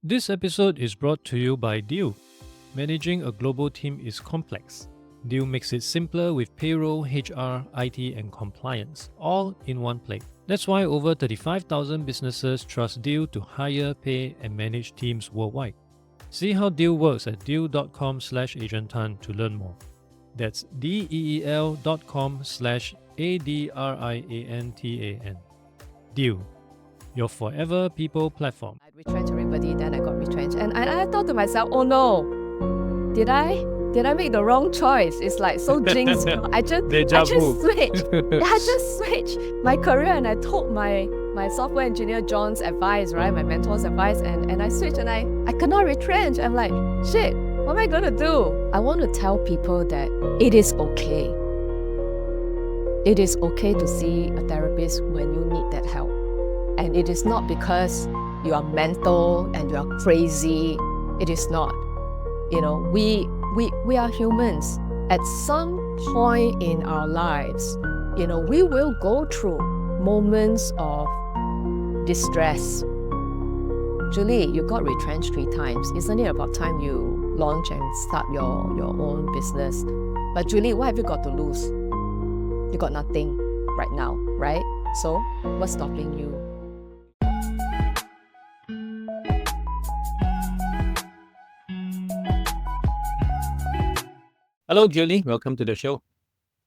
This episode is brought to you by Deal. Managing a global team is complex. Deal makes it simpler with payroll, HR, IT, and compliance, all in one place. That's why over 35,000 businesses trust Deal to hire, pay, and manage teams worldwide. See how Deal works at deal.com/Adrian Tan to learn more. That's DEEL.com/ADRIANTAN. Deal, your forever people platform. I retrenched everybody, then I got retrenched. And I thought to myself, oh no, did I make the wrong choice? It's like so jinxed. I just switched. I just switched my career and I told my software engineer John's advice, right? My mentor's advice, and I switched and I could not retrench. I'm like, shit, what am I gonna do? I want to tell people that it is okay. It is okay to see a therapist when you need that help. And it is not because you are mental and you are crazy. It is not. You know, we are humans. At some point in our lives, you know, we will go through moments of distress. Julie, you got retrenched 3 times. Isn't it about time you launch and start your own business? But Julie, what have you got to lose? You got nothing right now, right? So what's stopping you? Hello, Julie. Welcome to the show.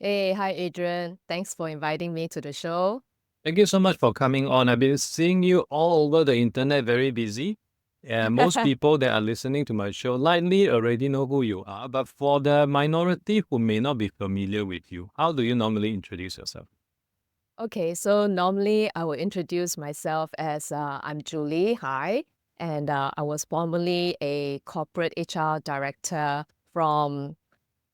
Hey, hi Adrian. Thanks for inviting me to the show. Thank you so much for coming on. I've been seeing you all over the internet, very busy. Most people that are listening to my show likely already know who you are, but for the minority who may not be familiar with you, how do you normally introduce yourself? Okay, so normally I will introduce myself as I'm Julie. Hi. And I was formerly a corporate HR director from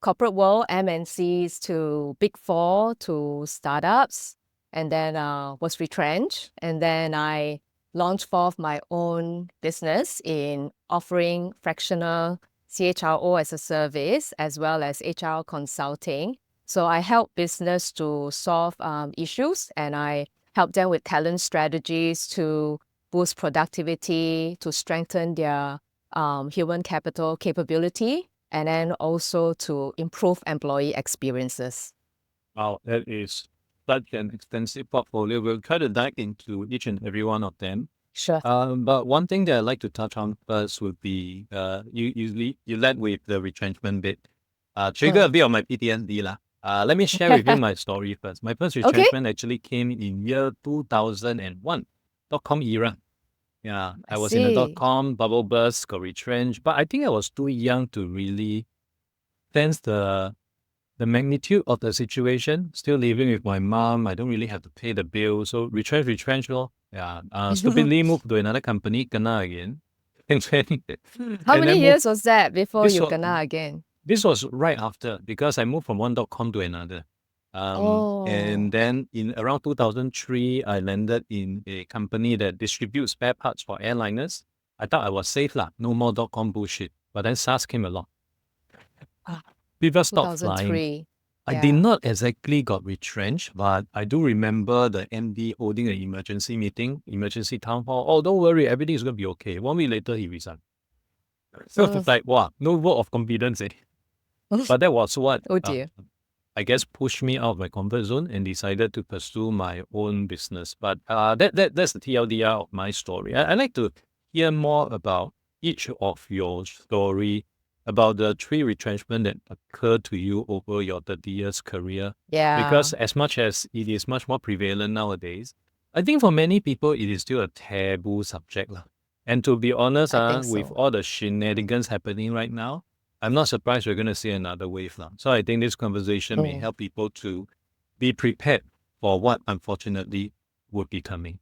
corporate world, MNCs to Big Four to startups, and then was retrenched. And then I launched forth my own business in offering fractional CHRO as a service, as well as HR consulting. So I help business to solve issues, and I help them with talent strategies to boost productivity, to strengthen their human capital capability, and then also to improve employee experiences. Wow, that is such an extensive portfolio. We'll try to dive into each and every one of them. Sure. But one thing that I'd like to touch on first would be you led with the retrenchment bit. Trigger a bit of my PTSD lah. Let me share with you my story first. My first retrenchment actually came in year 2001, .com era. Yeah, I was in a .com bubble burst, got retrenched, but I think I was too young to really sense the magnitude of the situation. Still living with my mom, I don't really have to pay the bill, so retrench lor. Yeah, stupidly moved to another company, kena again. How many years was that before This you was- kena again? This was right after, because I moved from one .com to another. And then in around 2003, I landed in a company that distributes spare parts for airliners. I thought I was safe lah, no more .com bullshit. But then SARS came along. People stopped flying. 2003. I did not exactly got retrenched, but I do remember the MD holding an emergency town hall. Oh, don't worry, everything is going to be okay. 1 week later, he resigned. So it's like, wow, no vote of confidence. But that was what Oh dear. I guess pushed me out of my comfort zone and decided to pursue my own business. But that's the TLDR of my story. I'd like to hear more about each of your story, about the 3 retrenchment that occurred to you over your 30 years career. Yeah. Because as much as it is much more prevalent nowadays, I think for many people it is still a taboo subject lah. And to be honest, I think with so. all the shenanigans happening right now, I'm not surprised we're going to see another wave now. So I think this conversation may help people to be prepared for what unfortunately would be coming.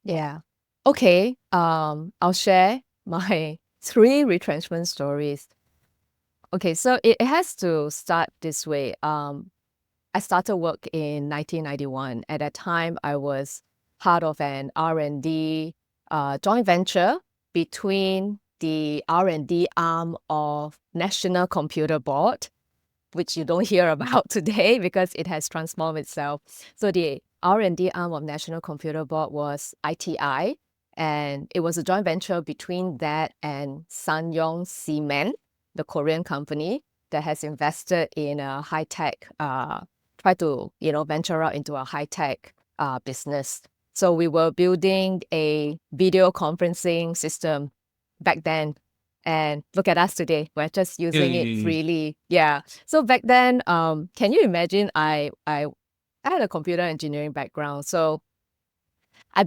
Yeah. Okay. I'll share my 3 retrenchment stories. Okay, so it has to start this way. I started work in 1991. At that time, I was part of an R&D joint venture between the R&D arm of National Computer Board, which you don't hear about today because it has transformed itself. So the R&D arm of National Computer Board was ITI, And it was a joint venture between that and Sanyong Cement, the Korean company that has invested in a high-tech, try to, venture out into a high-tech business. So we were building a video conferencing system back then. And look at us today. We're just using it freely. Yeah. So back then, can you imagine I had a computer engineering background. So I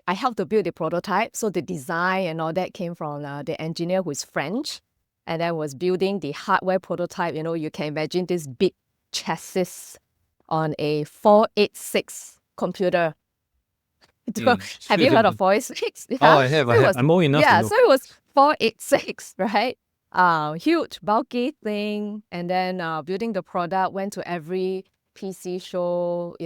helped to build the prototype. So the design and all that came from the engineer who is French, and then was building the hardware prototype. You can imagine this big chassis on a 486 computer. Have you heard of 486? Yeah. Oh, I have. I'm old enough to know. So it was 486, right? Huge, bulky thing. And then building the product, went to every PC show,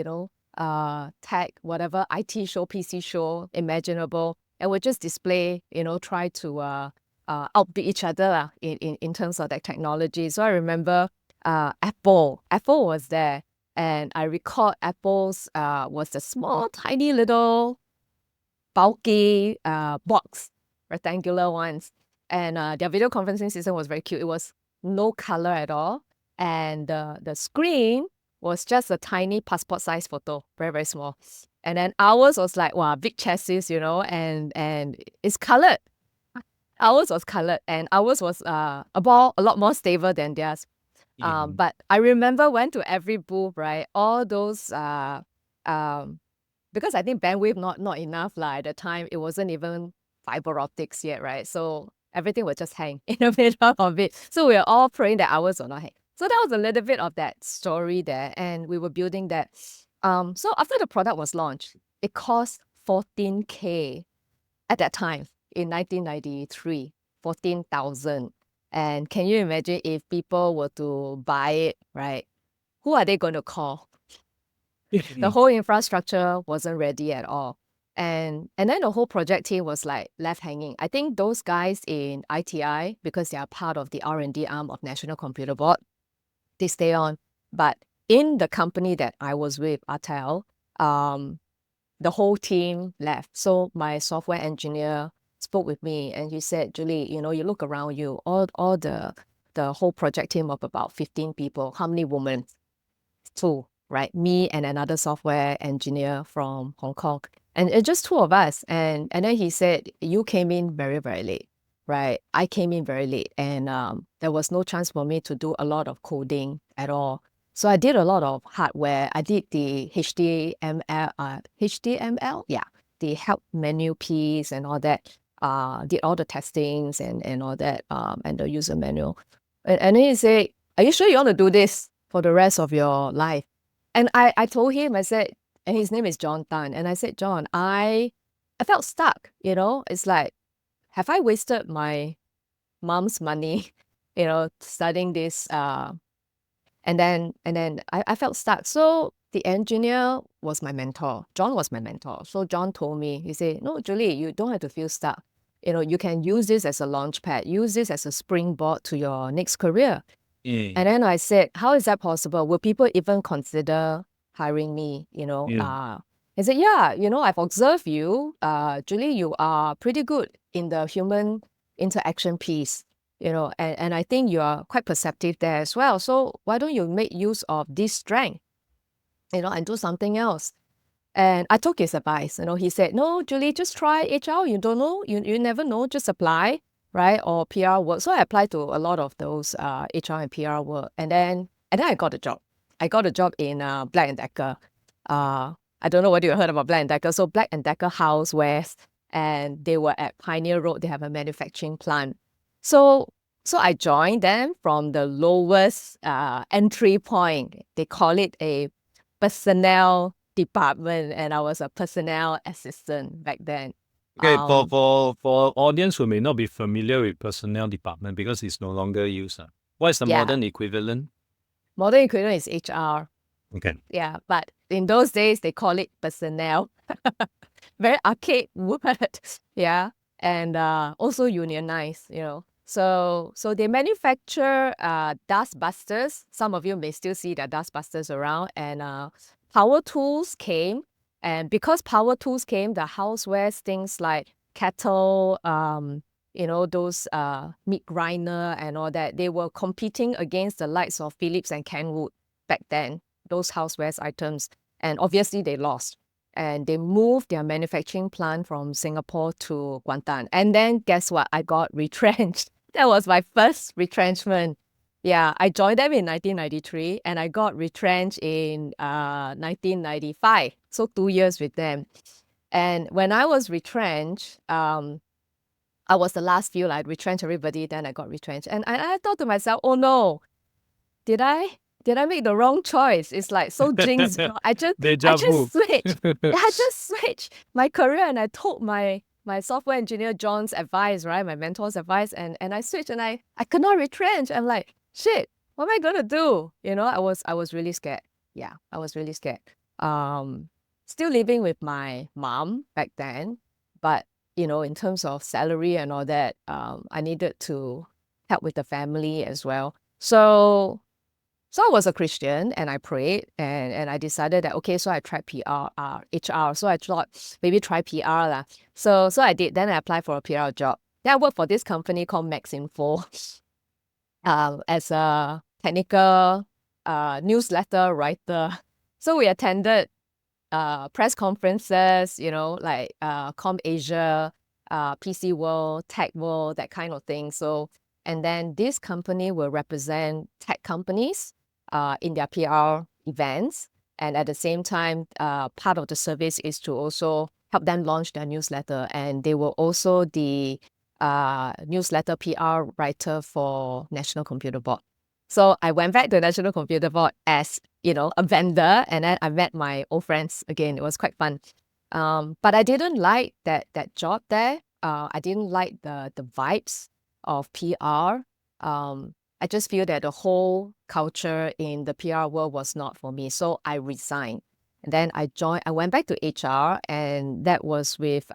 tech, whatever, IT show, PC show, imaginable. And we just display, try to outbeat each other in terms of that technology. So I remember Apple was there. And I recall Apple's was the small, tiny little bulky box, rectangular ones. And their video conferencing system was very cute. It was no color at all. And the screen was just a tiny passport size photo, very, very small. And then ours was like, wow, big chassis, and it's colored. Ours was colored, and ours was a lot more stable than theirs. But I remember went to every booth, right? All those because I think bandwidth not enough at the time. It wasn't even fiber optics yet, right? So everything would just hang in the middle of it. So we were all praying that ours will not hang. So that was a little bit of that story there, and we were building that. So after the product was launched, it cost 14K at that time in 1993, 14,000. And can you imagine if people were to buy it, right? Who are they going to call? The whole infrastructure wasn't ready at all. And then the whole project team was left hanging. I think those guys in ITI, because they are part of the R&D arm of National Computer Board, they stay on. But in the company that I was with, Atel, the whole team left. So my software engineer spoke with me, and he said, Julie, you look around you, all the whole project team of about 15 people. How many women? 2, right? Me and another software engineer from Hong Kong. And it's just 2 of us. And then he said, you came in very, very late, right? I came in very late, and there was no chance for me to do a lot of coding at all. So I did a lot of hardware. I did the HTML, yeah, the help menu piece and all that. Did all the testings and all that, and the user manual. And then he said, are you sure you want to do this for the rest of your life? And I told him, I said, and his name is John Tan. And I said, John, I felt stuck, It's like, have I wasted my mom's money, studying this? And then I felt stuck. So the engineer was my mentor. John was my mentor. So John told me, he said, no, Julie, you don't have to feel stuck. You can use this as a launch pad, use this as a springboard to your next career. And then I said, how is that possible? Will people even consider hiring me? He said, yeah, I've observed you, Julie, you are pretty good in the human interaction piece, and I think you are quite perceptive there as well. So why don't you make use of this strength, and do something else? And I took his advice. He said, no, Julie, just try HR. You don't know, you never know, just apply, right? Or PR work. So I applied to a lot of those HR and PR work. And then I got a job. I got a job in Black & Decker. I don't know whether you heard about Black & Decker. So Black & Decker Housewares, and they were at Pioneer Road. They have a manufacturing plant. So I joined them from the lowest entry point. They call it a personnel department, and I was a personnel assistant back then. Okay, for audience who may not be familiar with personnel department because it's no longer used, what is the modern equivalent? Modern equivalent is HR. Okay. Yeah, but in those days they call it personnel. Very archaic word. Yeah, and also unionized. So they manufacture dust busters. Some of you may still see the dust busters around, and power tools came And because power tools came, the housewares, things like kettle, those meat grinder and all that, they were competing against the likes of Philips and Kenwood back then, those housewares items. And obviously they lost. And they moved their manufacturing plant from Singapore to Kuantan. And then guess what? I got retrenched. That was my first retrenchment. Yeah, I joined them in 1993 and I got retrenched in 1995. So 2 years with them. And when I was retrenched, I was the last few, like retrenched everybody, then I got retrenched. And I thought to myself, oh no, did I make the wrong choice? It's like so jinxed. I just switched. I just switched my career and I told my software engineer John's advice, right? My mentor's advice, and I switched and I could not retrench. I'm like, shit, what am I gonna do? I was really scared. Yeah, I was really scared. Still living with my mom back then, but in terms of salary and all that, I needed to help with the family as well. So I was a Christian and I prayed and I decided that, okay, so I tried HR. So I thought maybe try PR lah. So I did. Then I applied for a PR job. Then I worked for this company called MaxInfo as a technical newsletter writer. So we attended press conferences, like CompAsia, PC World, Tech World, that kind of thing. So, and then this company will represent tech companies in their PR events. And at the same time, part of the service is to also help them launch their newsletter. And they were also the newsletter PR writer for National Computer Board. So I went back to National Computer Board as, a vendor, and then I met my old friends again. It was quite fun. But I didn't like that job there. I didn't like the vibes of PR. I just feel that the whole culture in the PR world was not for me. So I resigned. And then I went back to HR, and that was with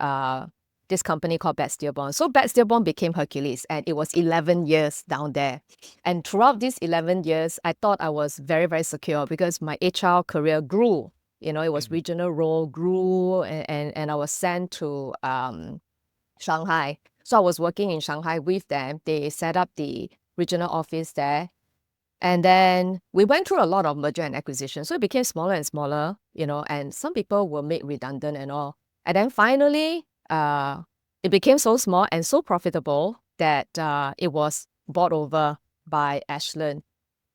this company called Betsy Bond. So Betsy Bond became Hercules, and it was 11 years down there. And throughout these 11 years, I thought I was very, very secure because my HR career grew. It was regional role, grew, and I was sent to Shanghai. So I was working in Shanghai with them. They set up the regional office there. And then we went through a lot of merger and acquisition. So it became smaller and smaller, and some people were made redundant and all. And then finally, it became so small and so profitable that it was bought over by Ashland.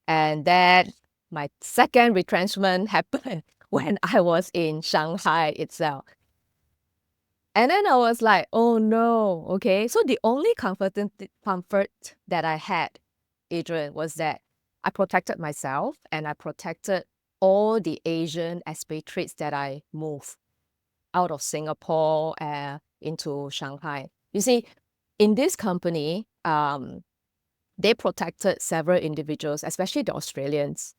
And then my second retrenchment happened when I was in Shanghai itself. And then I was like, oh no, okay. So the only comfort that I had, Adrian, was that I protected myself and I protected all the Asian expatriates that I moved out of Singapore into Shanghai. You see, in this company, they protected several individuals, especially the Australians,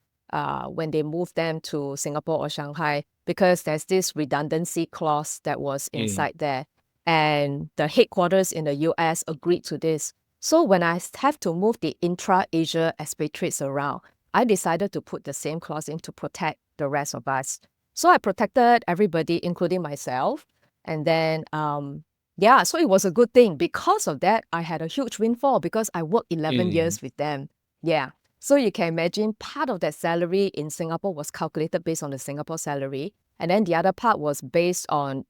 when they moved them to Singapore or Shanghai, because there's this redundancy clause that was inside there. And the headquarters in the US agreed to this. So when I have to move the intra-Asia expatriates around, I decided to put the same clause in to protect the rest of us. So I protected everybody, including myself. And then, so it was a good thing. Because of that, I had a huge windfall because I worked 11 years with them. Yeah. So you can imagine part of that salary in Singapore was calculated based on the Singapore salary. And then the other part was based on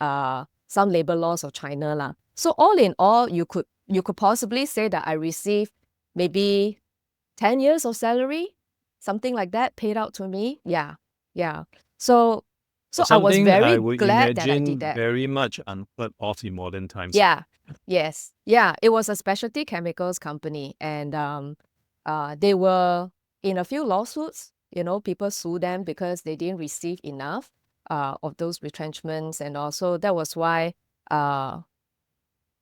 some labor laws of China lah. So all in all, you could possibly say that I received maybe 10 years of salary, something like that, paid out to me. Yeah. So I was very glad that I did that. Very much unheard of in modern times. Yeah. Yes. Yeah. It was a specialty chemicals company, and they were in a few lawsuits. People sued them because they didn't receive enough of those retrenchments, and also that was why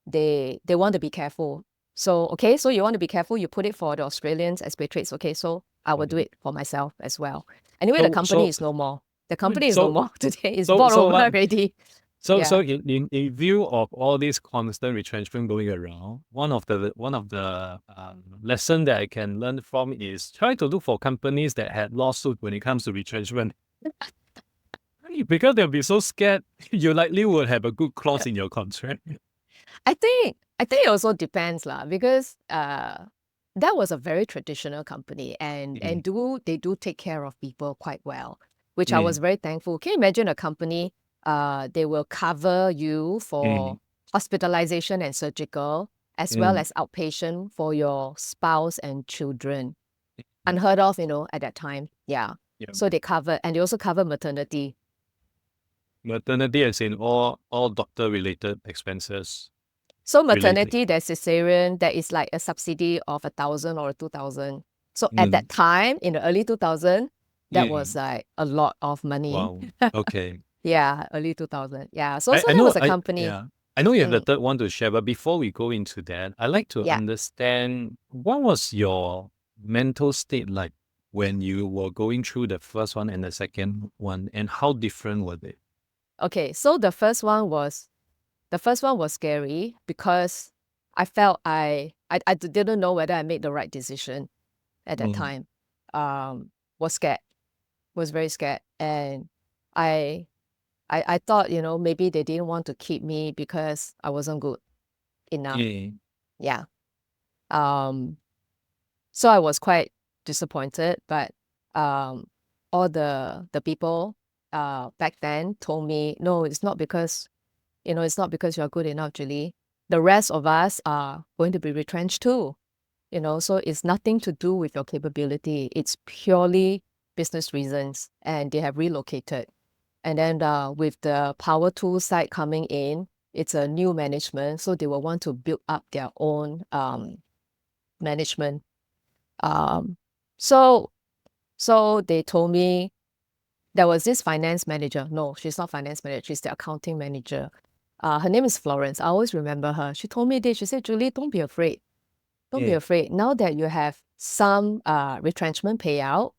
they want to be careful. So so you want to be careful. You put it for the Australians expatriates. Okay, so I will do it for myself as well. Anyway, the company is no more. The company is no more today. It's bought over already. So in view of all this constant retrenchment going around, one of the lesson that I can learn from is try to look for companies that had lawsuit when it comes to retrenchment. Because they'll be so scared, you likely would have a good clause in your contract. I think it also depends lah, because that was a very traditional company, and they do take care of people quite well, which I was very thankful. Can you imagine a company, they will cover you for hospitalization and surgical, as well as outpatient for your spouse and children. Unheard of, at that time. Yeah. So they cover, and they also cover maternity. Maternity as in all doctor-related expenses. So maternity, there's cesarean, there is like a subsidy of 1,000 or 2,000. So at that time, in the early 2000, that was like a lot of money. Wow. Okay. Yeah, early 2000. Yeah. So that was a company. I know you have the third one to share, but before we go into that, I'd like to understand, what was your mental state like when you were going through the first one and the second one, and how different were they? Okay, so the first one was scary because I felt I didn't know whether I made the right decision at that time. Was scared, was very scared, and I thought, maybe they didn't want to keep me because I wasn't good enough. Yeah. So I was quite disappointed, but all the people back then told me, no, it's not because you're good enough, Julie. The rest of us are going to be retrenched too. So it's nothing to do with your capability. It's purely business reasons, and they have relocated. And then with the power tool side coming in, it's a new management, so they will want to build up their own management. So they told me there was this finance manager. No, she's not finance manager. She's the accounting manager. Her name is Florence. I always remember her. She told me this. She said, Julie, don't be afraid. Don't be afraid. Now that you have some retrenchment payout,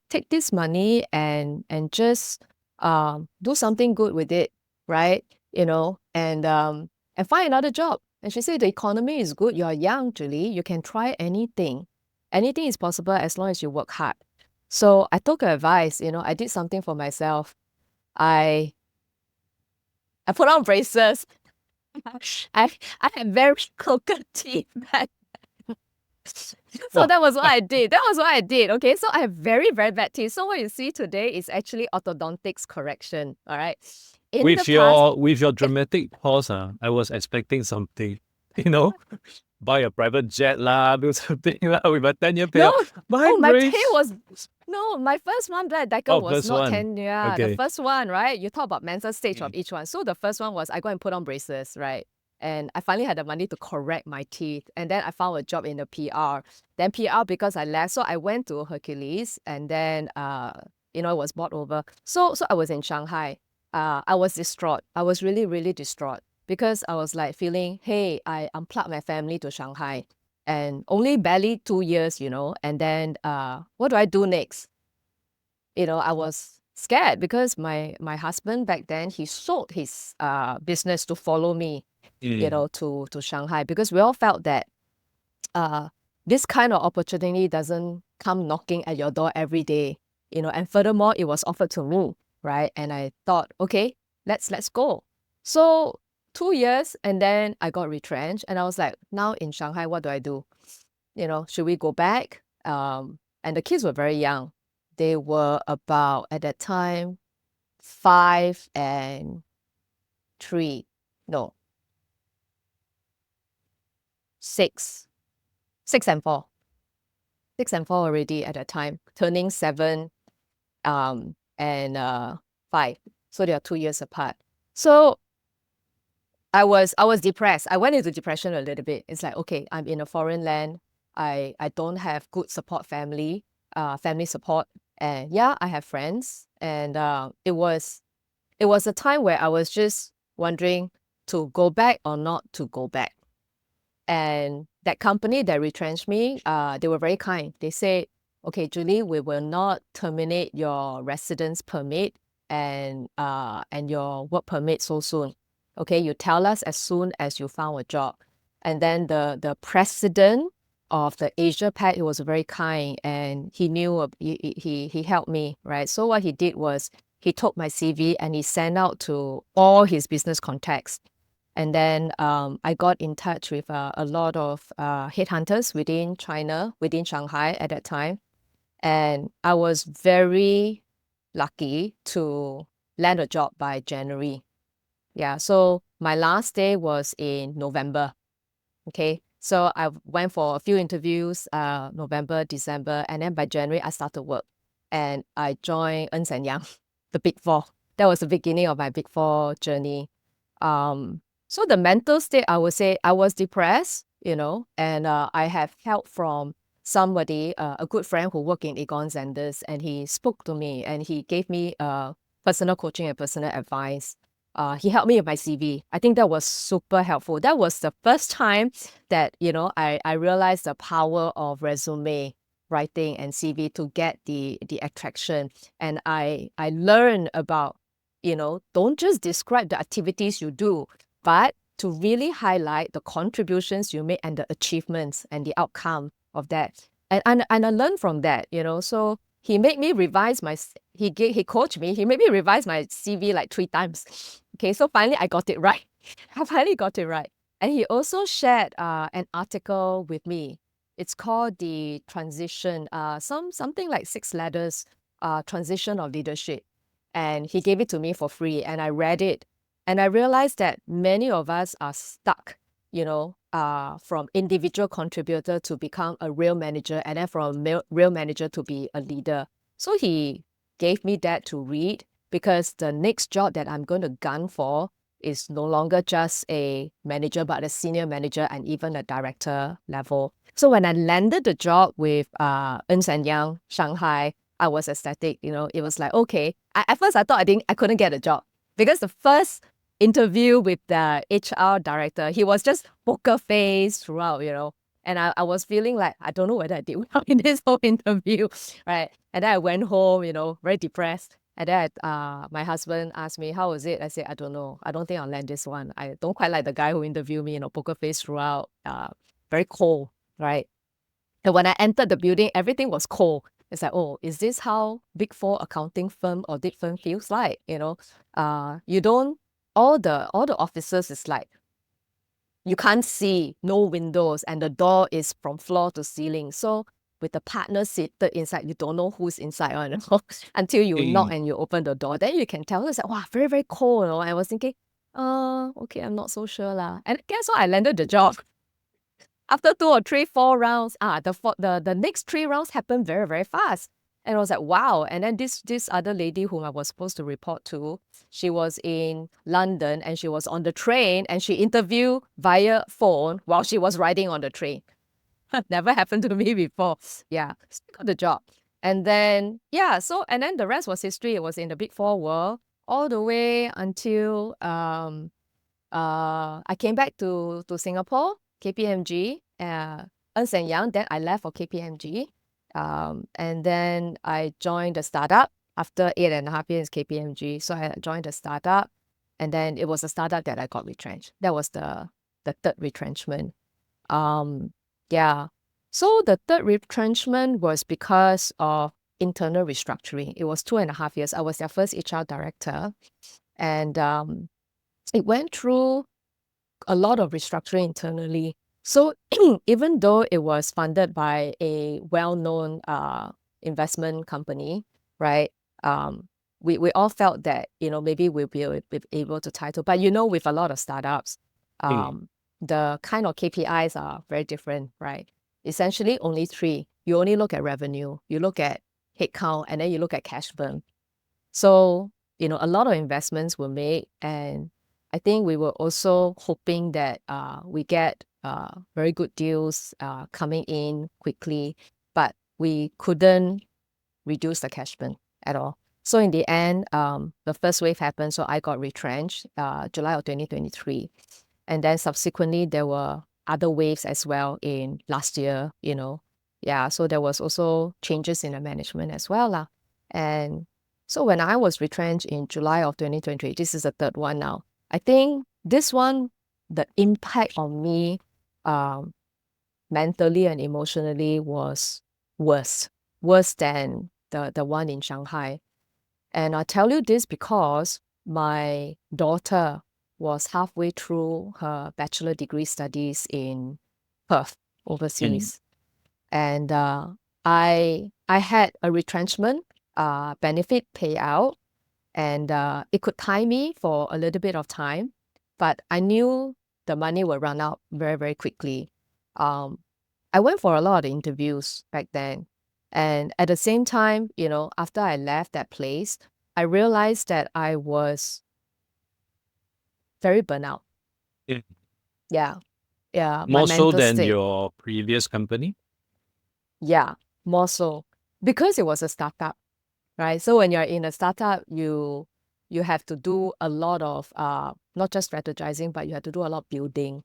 take this money and just do something good with it, right? And find another job. And she said, the economy is good. You're young, Julie. You can try anything. Anything is possible as long as you work hard. So I took her advice. I did something for myself. I put on braces. I had very crooked teeth back. So that was what I did. Okay, so I have very, very bad teeth. So what you see today is actually orthodontics correction. All right. With your dramatic pause, I was expecting something, buy a private jet lah, do something lah with a 10-year payout. My pay was my first one Black Decker was not 10. Yeah, okay. The first one, right? You talk about mental stage of each one. So the first one was I go and put on braces, right? And I finally had the money to correct my teeth. And then I found a job in the PR. Then PR, because I left, so I went to Hercules, and then it was bought over. So I was in Shanghai. I was distraught. I was really, really distraught because I was like feeling, hey, I unplugged my family to Shanghai, and only barely 2 years, and then what do I do next? I was scared because my husband back then, he sold his business to follow me, to Shanghai, because we all felt that this kind of opportunity doesn't come knocking at your door every day, and furthermore, it was offered to me, right? And I thought, okay, let's go. So 2 years, and then I got retrenched, and I was like, now in Shanghai, what do I do? Should we go back? And the kids were very young. They were about, at that time, 5 and 3. No. 6. 6 and 4. 6 and 4 already at that time, turning 7 and 5. So they are 2 years apart. So I was depressed. I went into depression a little bit. It's like, okay, I'm in a foreign land. I don't have good support family support. And yeah, I have friends. And it was a time where I was just wondering to go back or not to go back. And that company that retrenched me, they were very kind. They said, okay, Julie, we will not terminate your residence permit and your work permit so soon. Okay, you tell us as soon as you found a job. And then the president of the Asia Pac, he was very kind, and he knew he helped me, right? So what he did was he took my CV and he sent out to all his business contacts. And then I got in touch with a lot of headhunters within China, within Shanghai at that time. And I was very lucky to land a job by January. Yeah, so my last day was in November. Okay, so I went for a few interviews, November, December, and then by January I started work. And I joined Ernst & Young, the Big Four. That was the beginning of my Big Four journey. So the mental state, I would say I was depressed, and I have help from somebody, a good friend who worked in Egon Zenders, and he spoke to me and he gave me personal coaching and personal advice. He helped me with my CV. I think that was super helpful. That was the first time that, I realized the power of resume writing and CV to get the attraction. And I learned about, don't just describe the activities you do, but to really highlight the contributions you make and the achievements and the outcome of that. And I learned from that, so he made me revise he coached me, he made me revise my CV like 3 times. Okay, so finally I got it right. I finally got it right. And he also shared an article with me. It's called the transition, something like 6 letters, transition of leadership. And he gave it to me for free and I read it. And I realized that many of us are stuck, from individual contributor to become a real manager, and then from a real manager to be a leader. So he gave me that to read, because the next job that I'm going to gun for is no longer just a manager, but a senior manager and even a director level. So when I landed the job with Ernst & Young, Shanghai, I was ecstatic. It was like, okay. At first I thought I couldn't get a job, because the first interview with the HR director, he was just poker face throughout, and I was feeling like, I don't know whether I did well in this whole interview, right? And then I went home, very depressed. And then my husband asked me, how was it? I said, I don't know. I don't think I'll land this one. I don't quite like the guy who interviewed me, poker face throughout, very cold, right? And when I entered the building, everything was cold. It's like, oh, is this how Big Four accounting firm, audit firm feels like? You don't, all the offices is like, you can't see, no windows, and the door is from floor to ceiling. So with the partner seated inside, you don't know who's inside until you knock and you open the door. Then you can tell. It's like, wow, very, very cold. I was thinking, okay, I'm not so sure lah. And guess what? I landed the job. After 2 or 3, 4 rounds, the next 3 rounds happened very, very fast. And I was like, wow. And then this other lady whom I was supposed to report to, she was in London and she was on the train and she interviewed via phone while she was riding on the train. Never happened to me before. Yeah, still got the job. And then, and then the rest was history. It was in the Big Four world all the way until I came back to Singapore, KPMG, Ernst & Young. Then I left for KPMG. And then I joined a startup after 8.5 years KPMG. So I joined a startup, and then it was a startup that I got retrenched. That was the 3rd retrenchment. So the 3rd retrenchment was because of internal restructuring. It was 2.5 years. I was their first HR director, and it went through a lot of restructuring internally. So even though it was funded by a well-known investment company, right? We all felt that, maybe we'll be able to title. But, with a lot of startups, the kind of KPIs are very different, right? Essentially only 3. You only look at revenue, you look at headcount, and then you look at cash burn. So, a lot of investments were made, and I think we were also hoping that we get very good deals coming in quickly, but we couldn't reduce the cash burn at all. So in the end, the first wave happened, so I got retrenched July of 2023. And then subsequently, there were other waves as well in last year, so there was also changes in the management as well lah. And so when I was retrenched in July of 2023, this is the 3rd one now. I think this one, the impact on me mentally and emotionally was worse than the one in Shanghai. And I tell you this because my daughter was halfway through her bachelor degree studies in Perth, overseas. And I had a retrenchment benefit payout, and it could tie me for a little bit of time, but I knew the money would run out very, very quickly. I went for a lot of interviews back then. And at the same time, after I left that place, I realized that I was very burnout. Yeah. Yeah. Yeah. My More so mental than state. your previous company? Yeah, more so. Because it was a startup, right? So when you're in a startup, you have to do a lot of not just strategizing, but you have to do a lot of building.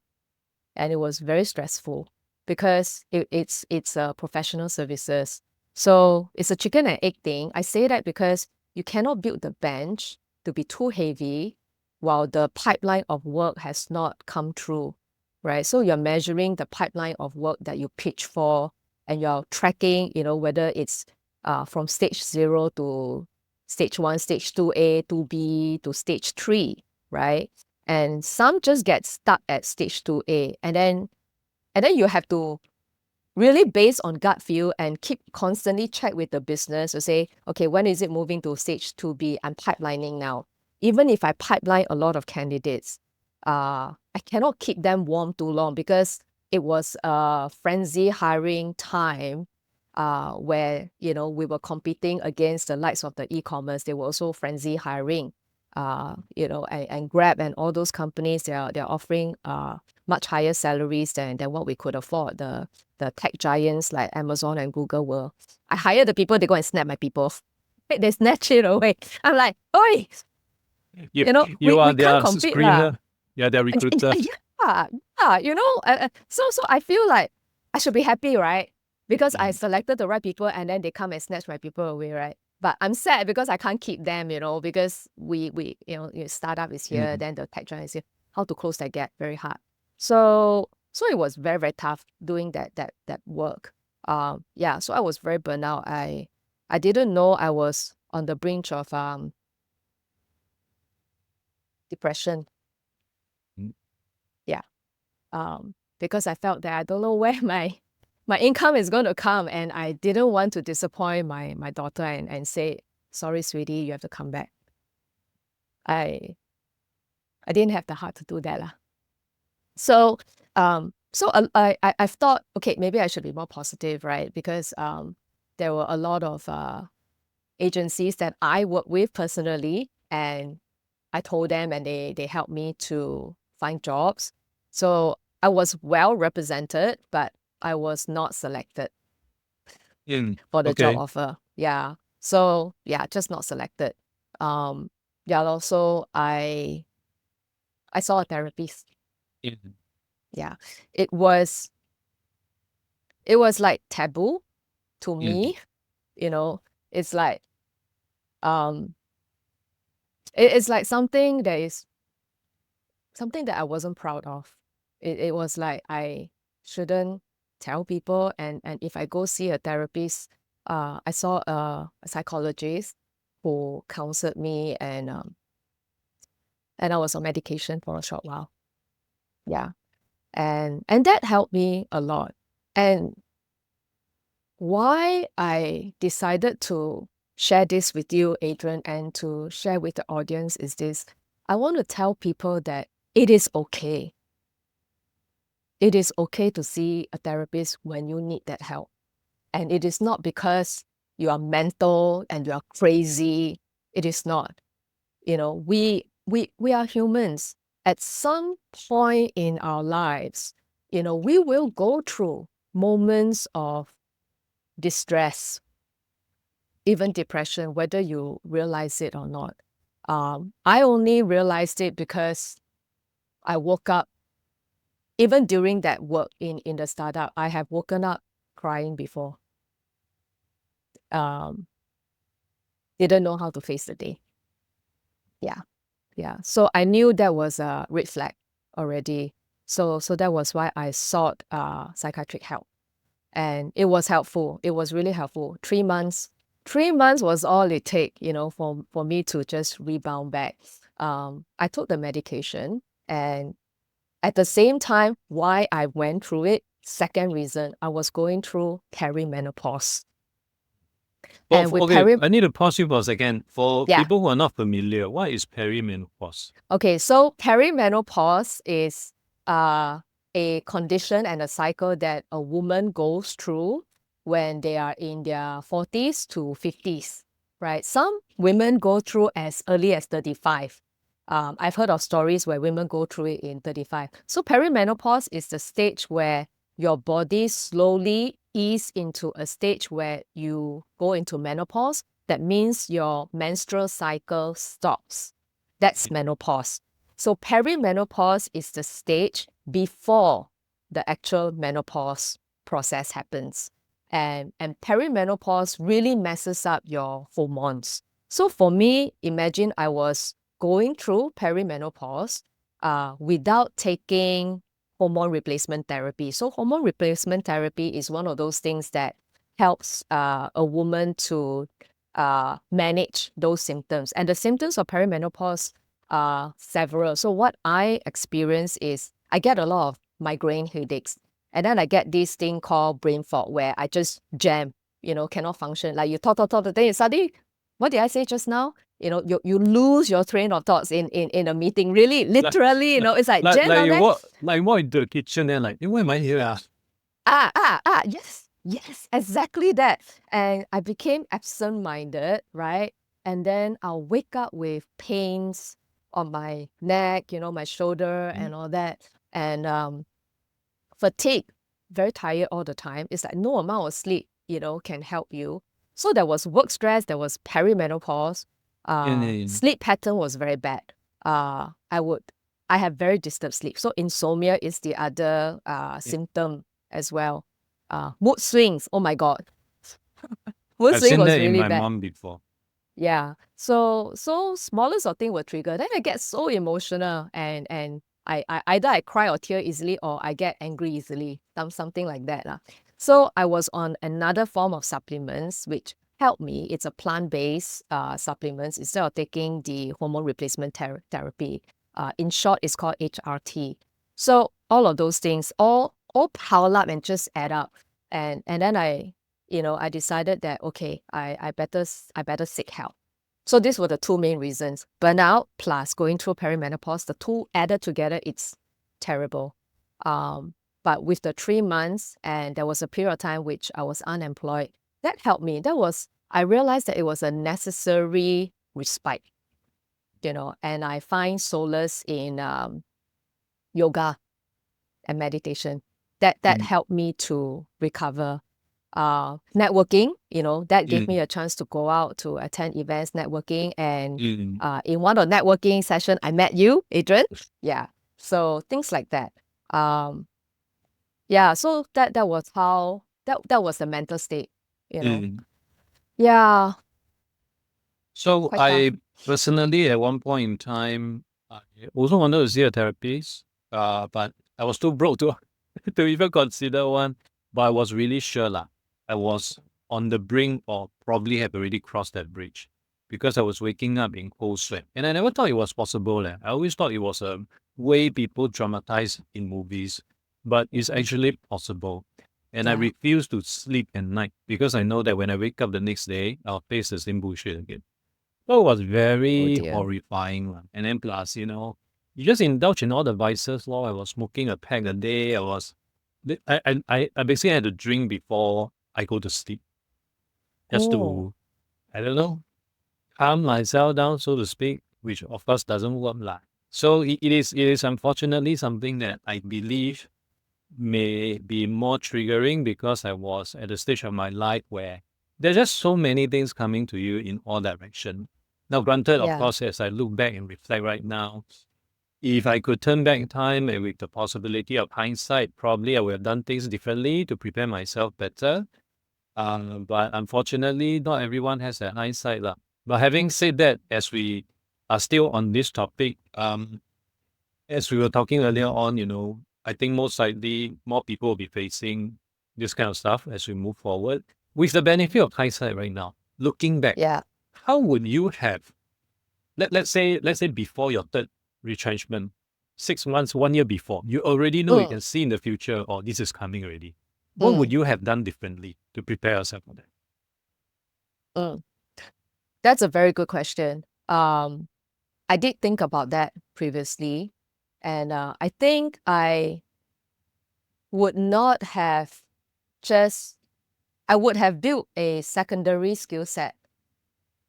And it was very stressful because it's a professional services. So it's a chicken and egg thing. I say that because you cannot build the bench to be too heavy while the pipeline of work has not come through, right? So you're measuring the pipeline of work that you pitch for, and you're tracking, whether it's from stage 0 to stage 1, stage 2A, 2B to stage 3, right? And some just get stuck at stage 2A, and then you have to really base on gut feel and keep constantly check with the business to say, okay, when is it moving to stage 2B? I'm pipelining now. Even if I pipeline a lot of candidates, I cannot keep them warm too long because it was a frenzy hiring time where, we were competing against the likes of the e-commerce. They were also frenzy hiring, and Grab and all those companies, they're offering much higher salaries than what we could afford. The tech giants like Amazon and Google were. I hire the people, they go and snap my people. They snatch it away. I'm like, oi, You we are can't their compete lah. screener. Yeah, their recruiter. Yeah, so I feel like I should be happy, right? Because I selected the right people, and then they come and snatch my people away, right? But I'm sad because I can't keep them, because we startup is here, then the tech giant is here. How to close that gap? Very hard. So it was very, very tough doing that work. Yeah, so I was very burnt out. I didn't know I was on the brink of depression. Yeah. Because I felt that I don't know where my income is going to come, and I didn't want to disappoint my daughter and say, sorry, sweetie, you have to come back. I didn't have the heart to do that lah. So I've thought, okay, maybe I should be more positive, right? Because there were a lot of agencies that I work with personally, and I told them, and they helped me to find jobs. So I was well represented, but I was not selected for the job offer. Yeah. So yeah, just not selected. Yeah, also I saw a therapist. Yeah. It was like taboo to me. It's like it's like something that I wasn't proud of. It was like I shouldn't tell people, and if I go see a therapist, I saw a psychologist who counseled me, and I was on medication for a short while. Yeah. And that helped me a lot. And why I decided to share this with you, Adrian, and to share with the audience is this. I want to tell people that it is okay. It is okay to see a therapist when you need that help. And it is not because you are mental and you are crazy. It is not. We are humans. At some point in our lives, we will go through moments of distress, even depression, whether you realize it or not. I only realized it because I woke up, even during that work in the startup, I have woken up crying before. Didn't know how to face the day. Yeah. So I knew that was a red flag already. So that was why I sought psychiatric help. And it was helpful. It was really helpful. 3 months 3 months was all it take, for me to just rebound back. I took the medication, and at the same time, why I went through it, second reason, I was going through perimenopause. And with I need to pause you for a second. For Yeah. people who are not familiar, what is perimenopause? Okay, so perimenopause is a condition and a cycle that a woman goes through when they are in their 40s to 50s, right? Some women go through as early as 35. I've heard of stories where women go through it in 35. So perimenopause is the stage where your body slowly ease into a stage where you go into menopause. That means your menstrual cycle stops. That's menopause. So perimenopause is the stage before the actual menopause process happens. And perimenopause really messes up your hormones. So for me, imagine I was going through perimenopause without taking hormone replacement therapy. So hormone replacement therapy is one of those things that helps a woman to manage those symptoms. And the symptoms of perimenopause are several. So what I experience is I get a lot of migraine headaches. And then I get this thing called brain fog where I just jam, cannot function. Like you talk, then you suddenly, what did I say just now? You lose your train of thoughts in a meeting. Really, literally, it's like jam down there. Like walk into the kitchen and like, why am I here? Yes, exactly that. And I became absent-minded, right? And then I'll wake up with pains on my neck, my shoulder and all that. And fatigue, very tired all the time. It's like no amount of sleep, can help you. So there was work stress, there was perimenopause. Sleep pattern was very bad. I have very disturbed sleep. So insomnia is the other symptom as well. Mood swings, oh my God. Mood I've swing seen was that in really my bad. mom before. Yeah. So smallest of thing will trigger. Then I get so emotional and I either I cry or tear easily or I get angry easily. Something like that. So I was on another form of supplements which helped me. It's a plant-based supplements instead of taking the hormone replacement therapy. In short, it's called HRT. So all of those things all pile up and just add up. And then I decided that okay, I better seek help. So these were the two main reasons. Burnout plus going through perimenopause, the two added together, it's terrible. But with the 3 months, and there was a period of time which I was unemployed, that helped me. I realized that it was a necessary respite, and I find solace in yoga and meditation. That helped me to recover. Networking, that gave me a chance to go out to attend events, networking, and in one of the networking session, I met you, Adrian. Yeah, so things like that. Yeah, so that was how that was the mental state, Yeah. So Quite I tough. personally, at one point in time, I also wanted to see a therapist, but I was too broke to even consider one. But I was really sure I was on the brink or probably have already crossed that bridge because I was waking up in cold sweat. And I never thought it was possible. I always thought it was a way people dramatize in movies, but it's actually possible. And I Yeah. refuse to sleep at night because I know that when I wake up the next day, I'll face the same bullshit again. So it was very dear. horrifying. And then plus, you just indulge in all the vices. I was smoking a pack a day. I basically had to drink before I go to sleep. Just to, I don't know, calm myself down, so to speak, which of course doesn't work. So it is unfortunately something that I believe may be more triggering because I was at a stage of my life where there's just so many things coming to you in all directions. Now, granted, of Yeah. course, as I look back and reflect right now, if I could turn back time and with the possibility of hindsight, probably I would have done things differently to prepare myself better. But unfortunately, not everyone has that hindsight. But having said that, as we are still on this topic, as we were talking earlier on, I think most likely more people will be facing this kind of stuff as we move forward with the benefit of hindsight right now. looking back, Yeah. how would you have, let's say before your third retrenchment, 6 months, 1 year before, you already know you Mm, can see in the future, or this is coming already. What would mm, you have done differently to prepare yourself for that? mm. That's a very good question. I did think about that previously, and I think I would not have just, I would have built a secondary skill set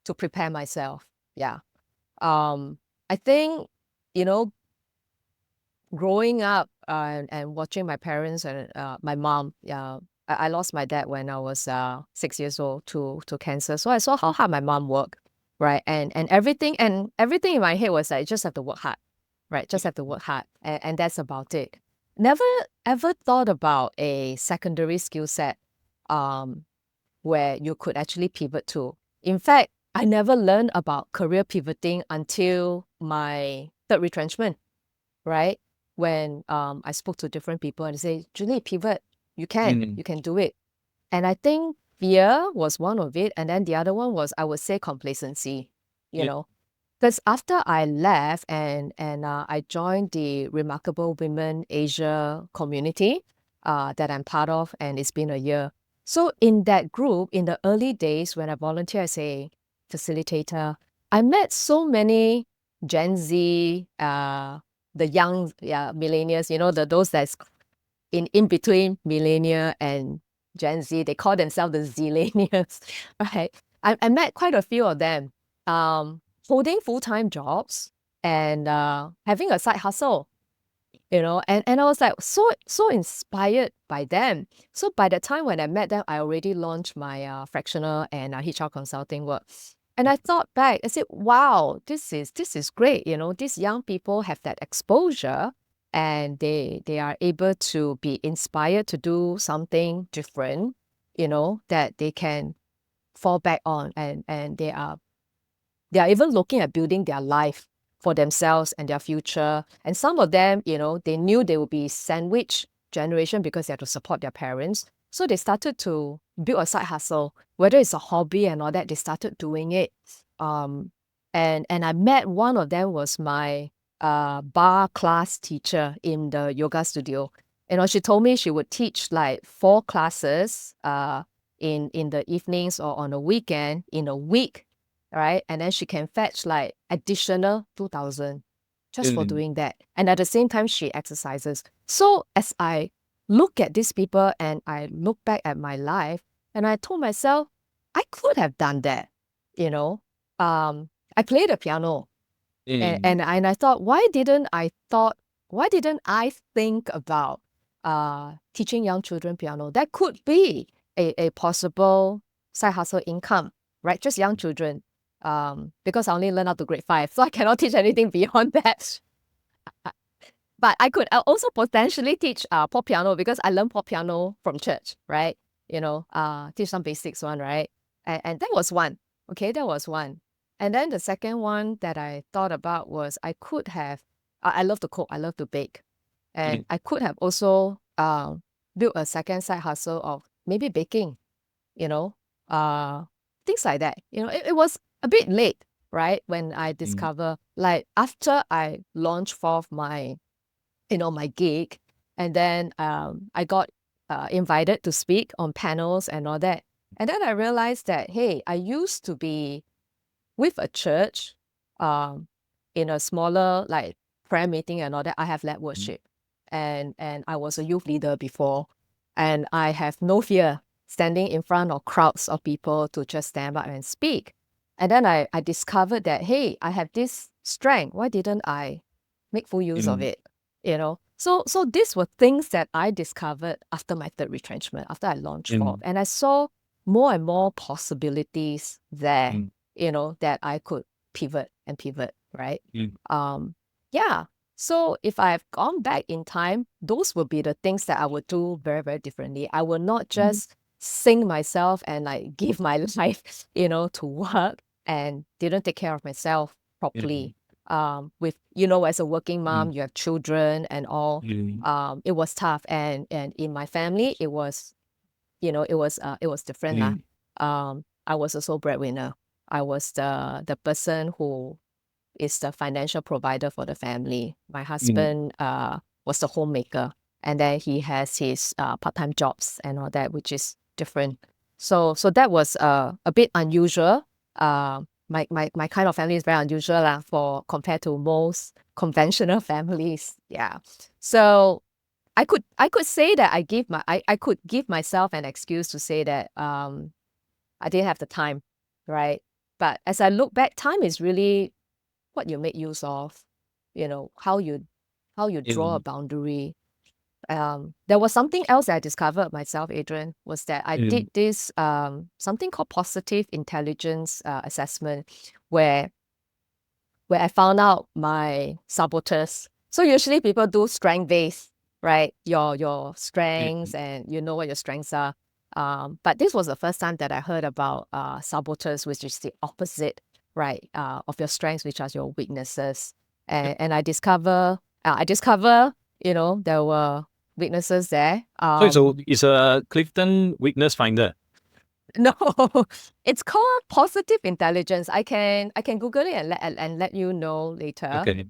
to prepare myself. Yeah. I think, you know, growing up and watching my parents and my mom, yeah, I lost my dad when I was 6 years old to cancer. So I saw how hard my mom worked, right? And everything in my head was like, just have to work hard, right? Just have to work hard, and that's about it. Never ever thought about a secondary skill set, um, where you could actually pivot to. In fact, I never learned about career pivoting until my third retrenchment, right? When I spoke to different people and they say, Julie, pivot, you Mm. can do it. And I think fear was one of it. And then the other one was, I would say, complacency, you Yeah. know. Because after I left and I joined the Remarkable Women Asia community that I'm part of, and it's been a year. So in that group, in the early days when I volunteered as a facilitator, I met so many Gen Z, the young millennials, those that's in between millennial and Gen Z. They call themselves the Zillennials, right? I met quite a few of them, holding full-time jobs and having a side hustle, and I was like so inspired by them. So by the time when I met them, I already launched my fractional and HR consulting work. And I thought back, I said, wow, this is great. These young people have that exposure and they are able to be inspired to do something different, that they can fall back on, and they are even looking at building their life for themselves and their future. And some of them, they knew they would be sandwich generation because they had to support their parents. So they started to build a side hustle, whether it's a hobby and all that, they started doing it. Um, and I met one of them was my bar class teacher in the yoga studio. She told me she would teach like 4 classes in the evenings or on a weekend in a week, right? And then she can fetch like additional 2,000 just for Mm. doing that. And at the same time, she exercises. So as I look at these people and I look back at my life, and I told myself, I could have done that, you know. I played the piano, and, Mm. and I thought, why didn't I think about teaching young children piano? That could be a possible side hustle income, right? Just young children. Because I only learned up to grade 5, so I cannot teach anything beyond that. But I could also potentially teach pop piano because I learned pop piano from church, right? Teach some basics one, right? And that was one. Okay, that was one. And then the second one that I thought about was I could have, I love to cook, I love to bake. And I could have also built a second side hustle of maybe baking, you know, things like that. It was a bit late, right? When I discover, like after I launched forth my gig, and then I got invited to speak on panels and all that. And then I realized that, hey, I used to be with a church um, in a smaller like prayer meeting and all that. I have led worship, and I was a youth leader before, and I have no fear standing in front of crowds of people to just stand up and speak. And then I discovered that, hey, I have this strength. Why didn't I make full use of it? So these were things that I discovered after my third retrenchment, after I launched forth, and I saw more and more possibilities there, that I could pivot, right? Yeah. So if I've gone back in time, those would be the things that I would do very, very differently. I would not just sink myself and like give my life, to work, and didn't take care of myself properly. With, as a working mom, you have children and all. It was tough. And in my family, it was different lah. I was a sole breadwinner. I was the person who is the financial provider for the family. My husband was the homemaker, and then he has his part-time jobs and all that, which is different. So that was a bit unusual. My kind of family is very unusual for compared to most conventional families. Yeah. So I could say that I could give myself an excuse to say that I didn't have the time, right? But as I look back, time is really what you make use of, how you draw a boundary. There was something else I discovered myself, Adrian, was that I did this something called positive intelligence assessment, where I found out my saboteurs. So usually people do strength based, right? Your strengths, and you know what your strengths are. But this was the first time that I heard about saboteurs, which is the opposite, right? Of your strengths, which are your weaknesses. And I discover, there were weaknesses there. So it's a Clifton weakness finder. No, it's called positive intelligence. I can Google it and let you know later. Okay.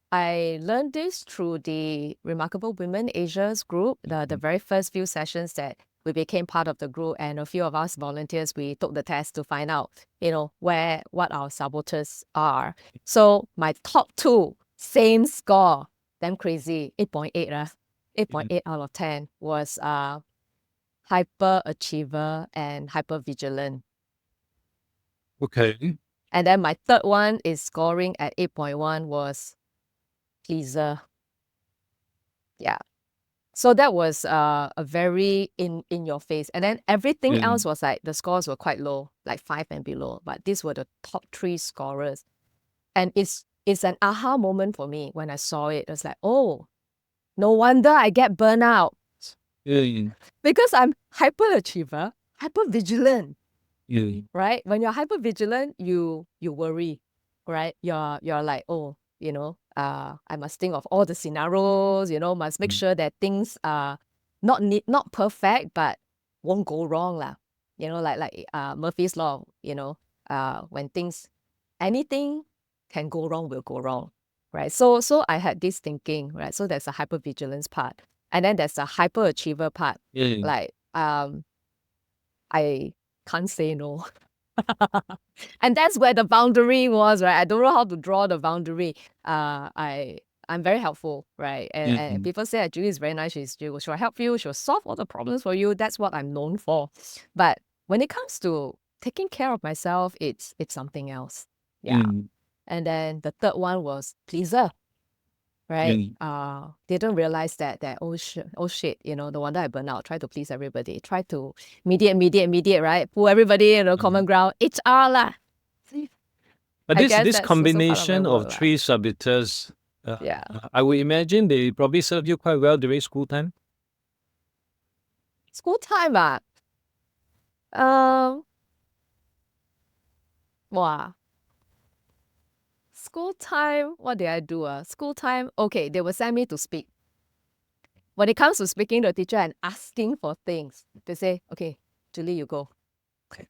I learned this through the Remarkable Women Asia's group, the very first few sessions that we became part of the group, and a few of us volunteers, we took the test to find out, what our saboteurs are. So my top two, same score, damn crazy, 8.8, 8.8 out of 10 was hyperachiever and hypervigilant. Okay. And then my third one is scoring at 8.1 was pleaser. Yeah. So that was a very in your face. And then everything else was like, the scores were quite low, like 5 and below. But these were the top 3 scorers. And it's an aha moment for me when I saw it. It was like, oh, no wonder I get burnout. Because I'm hyperachiever, hypervigilant. Right? When you're hypervigilant, you worry, right? You're like, oh, I must think of all the scenarios, must make sure that things are not perfect, but won't go wrong lah. Like Murphy's Law, when anything can go wrong will go wrong, right? So I had this thinking, right? So there's a hypervigilance part, and then there's a hyperachiever part. Like I can't say no. And that's where the boundary was, right? I don't know how to draw the boundary. I'm very helpful, right? And people say that Julie is very nice. She'll help you. She'll solve all the problems for you. That's what I'm known for. But when it comes to taking care of myself, it's something else. Yeah. And then the third one was pleaser, right? Didn't realize that oh shit, no wonder I burn out. Try to please everybody. Try to mediate, right? Pull everybody in a common ground. HR lah. But this combination of 3 saboteurs, I would imagine they probably serve you quite well during school time. School time, wow. School time, what did I do? School time, okay, they will send me to speak. When it comes to speaking to a teacher and asking for things, they say, okay, Julie, you go. Okay.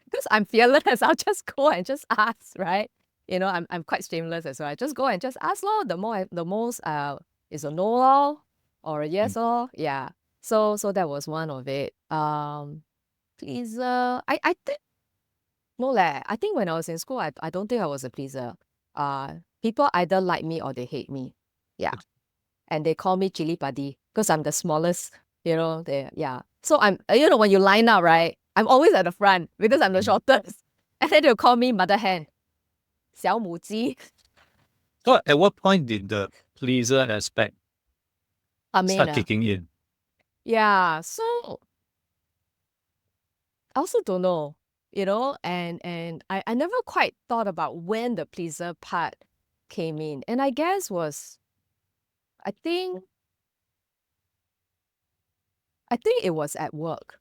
Because I'm fearless, I'll just go and just ask, right? I'm quite shameless as well. I just go and just ask, lor. The most is a no, lor, or a yes, lor. Yeah. So that was one of it. Pleaser, I think, no leh. I think when I was in school, I don't think I was a pleaser. People either like me or they hate me. Yeah. And they call me Chili Padi because I'm the smallest, yeah. So I'm, when you line up, right, I'm always at the front because I'm the shortest. And then they'll call me Mother Hen. 小母鸡. So at what point did the pleaser aspect start kicking in? Yeah, so I also don't know, and I never quite thought about when the pleaser part came in. And I guess I think it was at work.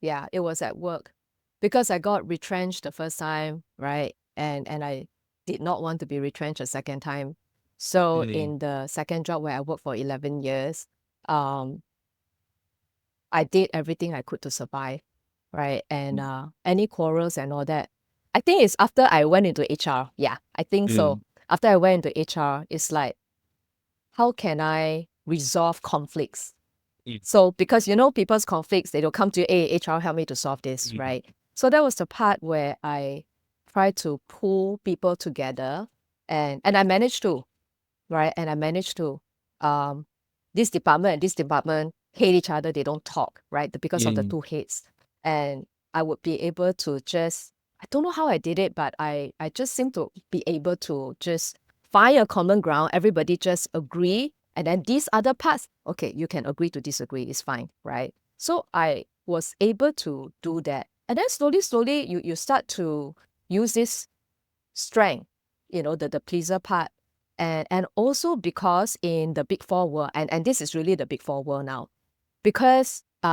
Yeah, it was at work. Because I got retrenched the first time, right? And I did not want to be retrenched a second time. So in the second job where I worked for 11 years, I did everything I could to survive. right? And any quarrels and all that. I think it's after I went into HR. Yeah, I think so. After I went into HR, it's like, how can I resolve conflicts? So because people's conflicts, they don't come to you, hey, HR, help me to solve this, right? So that was the part where I tried to pull people together, and I managed to, right? And I managed to, this department and this department hate each other, they don't talk, right? Because of the two hates. And I would be able to just, I don't know how I did it, but I just seem to be able to just find a common ground. Everybody just agree. And then these other parts, okay, you can agree to disagree, it's fine, right? So I was able to do that. And then slowly, you start to use this strength, the pleaser part. And also because in the Big Four world, and this is really the Big Four world now, because they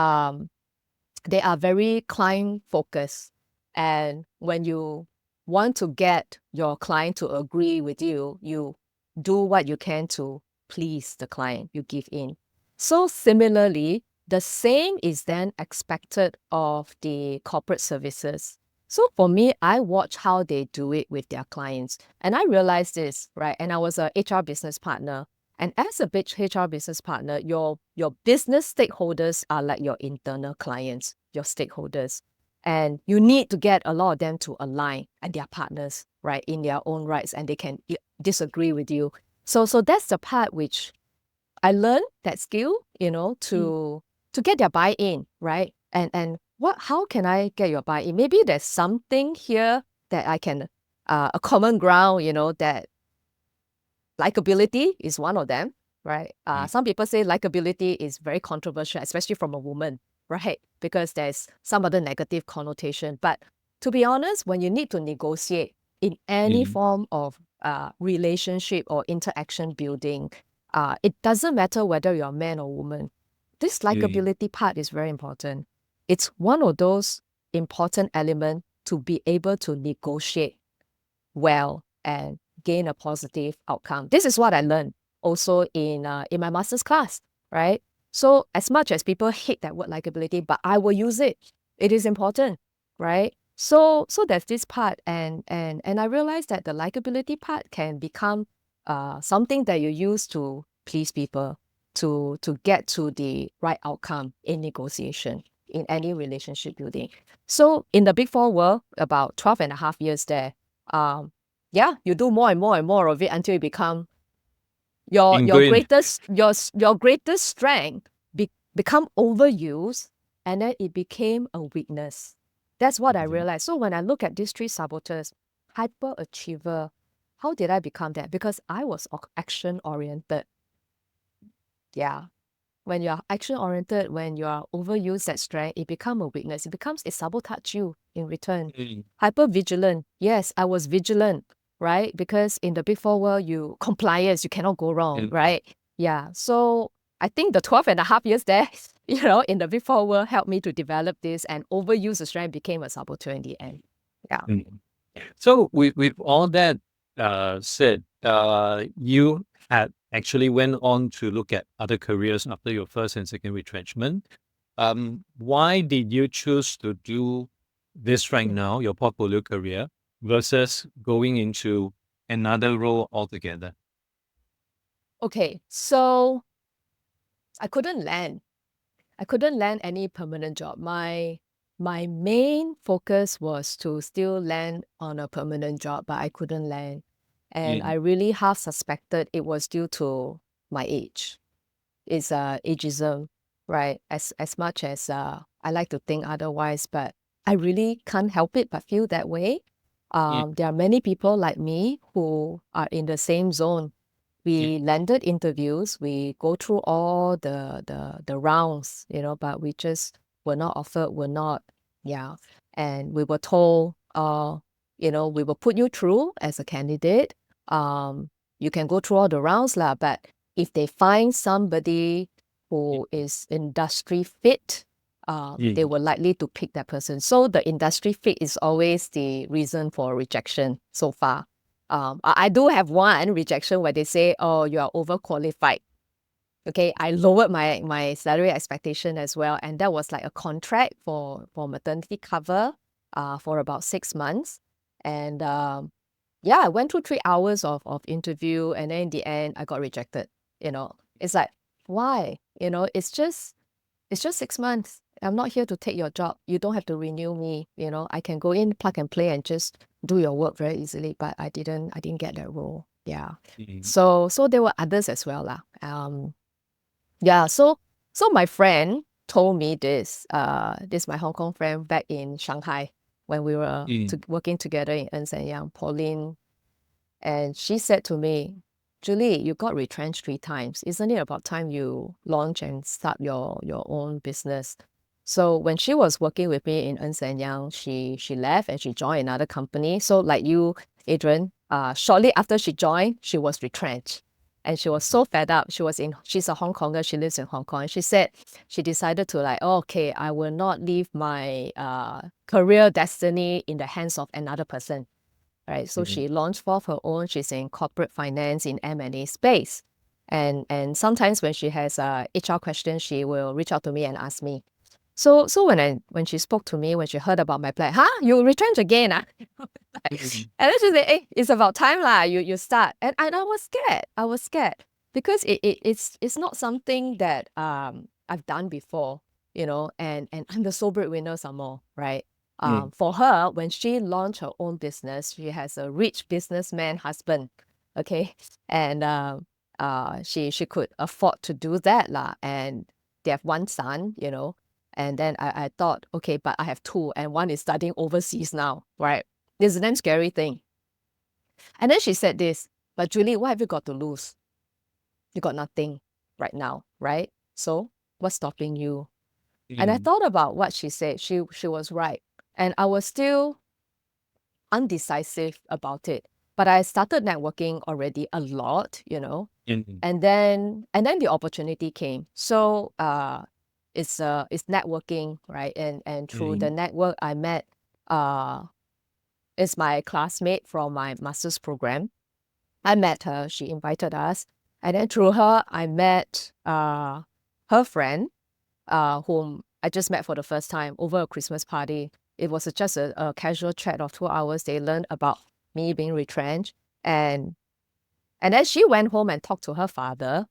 are very client focused. And when you want to get your client to agree with you, you do what you can to please the client, you give in. So similarly, the same is then expected of the corporate services. So for me, I watch how they do it with their clients. And I realized this, right? And I was a HR business partner. And as a big HR business partner, your business stakeholders are like your internal clients, your stakeholders. And you need to get a lot of them to align, and their partners, right, in their own rights, and they can disagree with you. So that's the part which I learned that skill, to get their buy-in, right? And how can I get your buy-in? Maybe there's something here that I can, a common ground, that likability is one of them, right? Some people say likability is very controversial, especially from a woman, right? Because there's some other negative connotation. But to be honest, when you need to negotiate in any form of relationship or interaction building, it doesn't matter whether you're a man or woman. This likability part is very important. It's one of those important elements to be able to negotiate well and gain a positive outcome. This is what I learned also in my master's class, right? So as much as people hate that word likability, but I will use it. It is important, right? So there's this part, and I realized that the likability part can become something that you use to please people, to get to the right outcome in negotiation, in any relationship building. So in the Big Four world, about 12 and a half years there, you do more and more and more of it until you become your greatest strength become overused, and then it became a weakness. That's what I realized. So when I look at these three saboteurs, hyperachiever, how did I become that? Because I was action oriented. Yeah. When you are action oriented, when you are overused that strength, it becomes a weakness. It sabotage you in return. Hyper vigilant. Yes, I was vigilant, right? Because in the Big Four world, compliance, you cannot go wrong, right? Yeah. So I think the 12 and a half years there, in the Big Four world helped me to develop this, and overuse the strength became a saboteur in the end. Yeah. So with all that said, you had actually went on to look at other careers after your first and second retrenchment. Why did you choose to do this right now, your portfolio career, versus going into another role altogether? Okay, so I couldn't land any permanent job. My main focus was to still land on a permanent job, but I couldn't land. And I really half suspected it was due to my age. It's ageism, right? As much as I like to think otherwise, but I really can't help it but feel that way. There are many people like me who are in the same zone. We landed interviews, we go through all the rounds, but we just were not offered, and we were told, we will put you through as a candidate. You can go through all the rounds, but if they find somebody who is industry fit, they were likely to pick that person. So the industry fit is always the reason for rejection so far. I do have one rejection where they say, oh, you are overqualified. Okay, I lowered my salary expectation as well, and that was like a contract for maternity cover, for about 6 months, and yeah, I went through 3 hours of interview, and then in the end, I got rejected. It's like, why? It's just 6 months. I'm not here to take your job. You don't have to renew me. I can go in, plug and play, and just do your work very easily. But I didn't get that role. Yeah. So there were others as well, lah. Yeah. So my friend told me this. This my Hong Kong friend back in Shanghai when we were working together in Ernst & Young, Pauline, and she said to me, Julie, you got retrenched 3 times. Isn't it about time you launch and start your own business? So when she was working with me in Ernst & Young, she left and she joined another company. So like you, Adrian, shortly after she joined, she was retrenched. And she was so fed up. She's a Hong Konger. She lives in Hong Kong. And she said she decided to okay, I will not leave my career destiny in the hands of another person. Right, so she launched forth her own. She's in corporate finance in M&A space, and sometimes when she has HR questions, she will reach out to me and ask me. So when she spoke to me, when she heard about my plan, you retrench again, and then she said, hey, it's about time lah. You start, and I was scared. I was scared because it's not something that I've done before, and I'm the sole breadwinner some more, right? For her, when she launched her own business, she has a rich businessman husband, okay, and she could afford to do that lah, and they have one son, and then I thought, okay, but I have two, and one is studying overseas now, right? This is a damn scary thing. And then she said this, but Julie, what have you got to lose? You got nothing right now, right? So what's stopping you? And I thought about what she said. She was right. And I was still undecisive about it. But I started networking already a lot, and then the opportunity came. So it's networking, right? And through the network, I met is my classmate from my master's program. I met her. She invited us, and then through her, I met her friend, whom I just met for the first time over a Christmas party. It was just a casual chat of 2 hours. They learned about me being retrenched. And then she went home and talked to her father.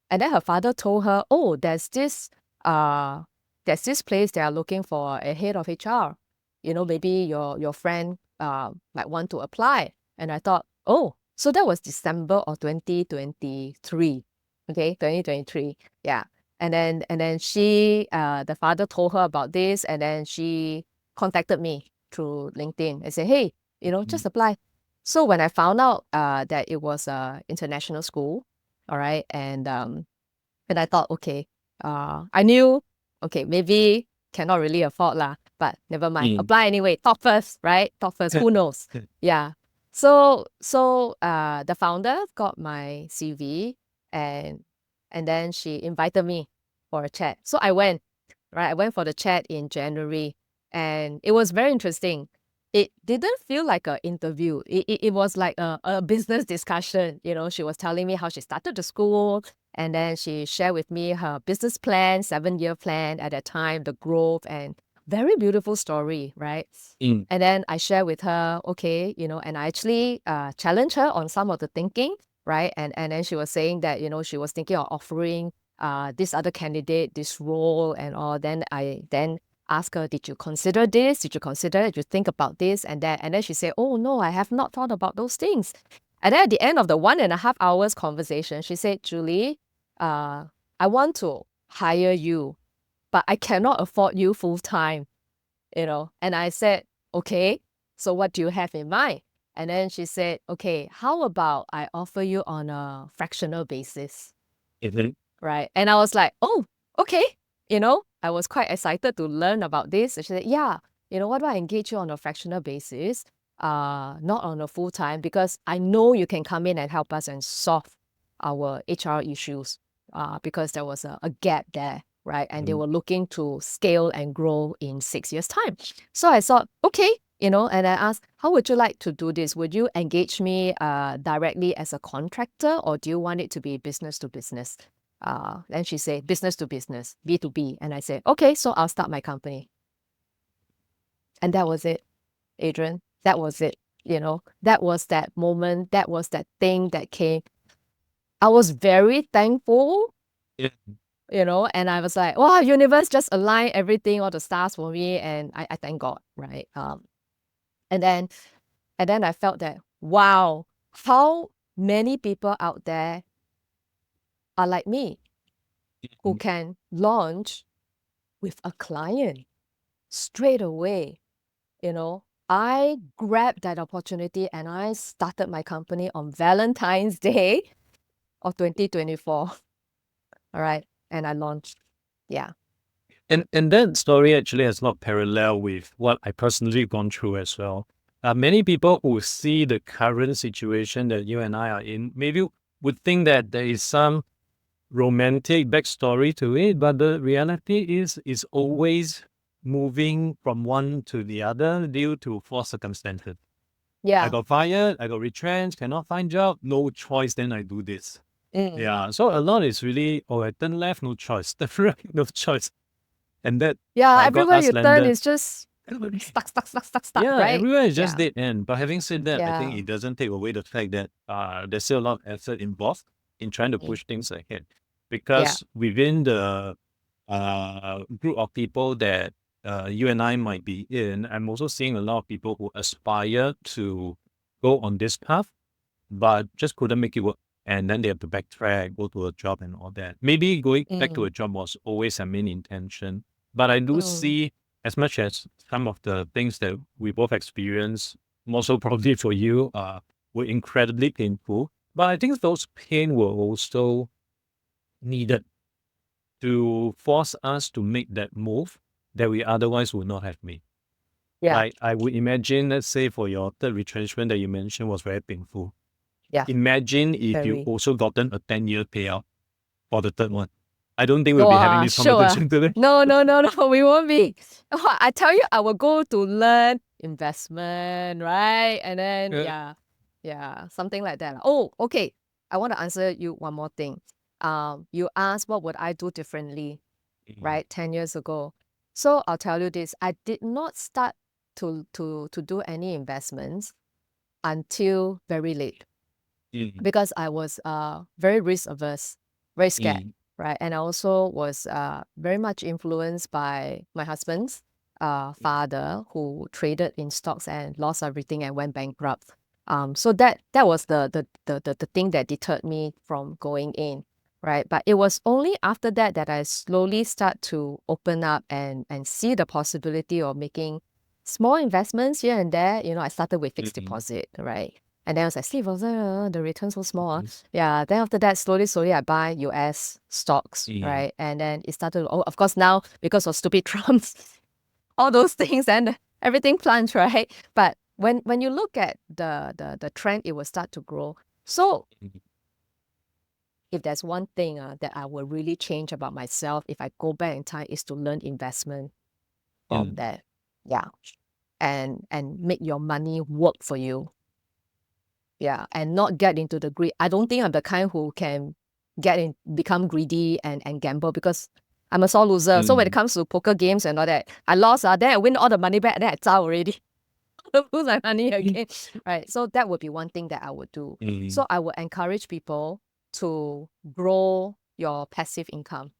And then her father told her, oh, there's this place they are looking for a head of HR. Maybe your friend might want to apply. And I thought, oh, so that was December of 2023. Okay, 2023. Yeah. And then she, the father told her about this, and then she contacted me through LinkedIn and said, hey, just apply. So when I found out that it was a international school, all right, and I thought, okay, I knew, okay, maybe cannot really afford lah, but never mind. Apply anyway. Talk first, right? Talk first. Who knows? Yeah. So the founder got my CV, and then she invited me for a chat. So I went, right? I went for the chat in January, and it was very interesting. It didn't feel like an interview. It was like a business discussion. She was telling me how she started the school, and then she shared with me her business plan, 7-year plan at that time, the growth, and very beautiful story, right? And then I share with her, okay, and I actually challenge her on some of the thinking, right? And then she was saying that, she was thinking of offering this other candidate this role and all. Then I ask her, did you consider this? Did you consider it? Did you think about this and that? And then she said, oh no, I have not thought about those things. And then at the end of the 1.5 hours conversation, she said, Julie, I want to hire you, but I cannot afford you full time, And I said, okay, so what do you have in mind? And then she said, okay, how about I offer you on a fractional basis? Right. And I was like, oh, okay. I was quite excited to learn about this. And she said, yeah, what do I engage you on a fractional basis? Not on a full time, because I know you can come in and help us and solve our HR issues, because there was a gap there, right? And they were looking to scale and grow in 6 years' time. So I thought, okay, and I asked, how would you like to do this? Would you engage me directly as a contractor, or do you want it to be business to business? Then she said, business to business, B2B. And I said, okay, so I'll start my company. And that was it, Adrian. That was it. That was that moment. That was that thing that came. I was very thankful, Yeah. and I was like, wow, universe just aligned everything, all the stars for me. And I thank God, right? And then I felt that, wow, how many people out there are like me who can launch with a client straight away. I grabbed that opportunity and I started my company on Valentine's Day of 2024. All right. And I launched. Yeah. And that story actually has a lot of parallel with what I personally gone through as well. Many people who see the current situation that you and I are in maybe would think that there is some romantic backstory to it, but the reality is always moving from one to the other due to forced circumstances. I Yeah. got fired, I got retrenched, cannot find job, no choice, then I do this. Yeah. So a lot is really, I turn left, no choice. Turn right, no choice. And that Yeah, got everywhere us you turn landed. is just stuck, Yeah, right? everywhere is just Yeah. dead end. But having said that, I think Yeah. it doesn't take away the fact that there's still a lot of effort involved in trying to push things ahead. Because within the group of people that you and I might be in, I'm also seeing a lot of people who aspire to go on this path, but just couldn't make it work. And then they have to backtrack, go to a job and all that. Maybe going back to a job was always a main intention. But I do see, as much as some of the things that we both experienced, more so probably for you, were incredibly painful. But I think those pain were also needed to force us to make that move that we otherwise would not have made. Yeah. Like I would imagine, let's say for your third retrenchment that you mentioned was very painful. Yeah. Imagine if you Very. also gotten a 10-year payout for the third one. I don't think we'll be having this conversation today. No, we won't be. I tell you, I will go to learn investment, right? And then, something like that. Oh, okay. I want to answer you one more thing. You asked what would I do differently, right? 10 years ago. So I'll tell you this. I did not start to do any investments until very late because I was very risk averse, very scared, right? And I also was very much influenced by my husband's father, who traded in stocks and lost everything and went bankrupt. So that was the thing that deterred me from going in, right? But it was only after that I slowly start to open up and see the possibility of making small investments here and there. I started with fixed deposit, right? And then I was like, Steve, the return so small. Yeah. Then after that, slowly, I buy US stocks, right? And then it started, of course, now because of stupid Trumps, all those things and everything plunged, right? But when you look at the trend, it will start to grow. So if there's one thing that I will really change about myself if I go back in time is to learn investment from that. Yeah. And make your money work for you. Yeah, and not get into the greed. I don't think I'm the kind who can become greedy and gamble because I'm a sore loser. So when it comes to poker games and all that, I lost, then I win all the money back, then I zao already. Lose my money again. Right. So that would be one thing that I would do. So I would encourage people to grow your passive income.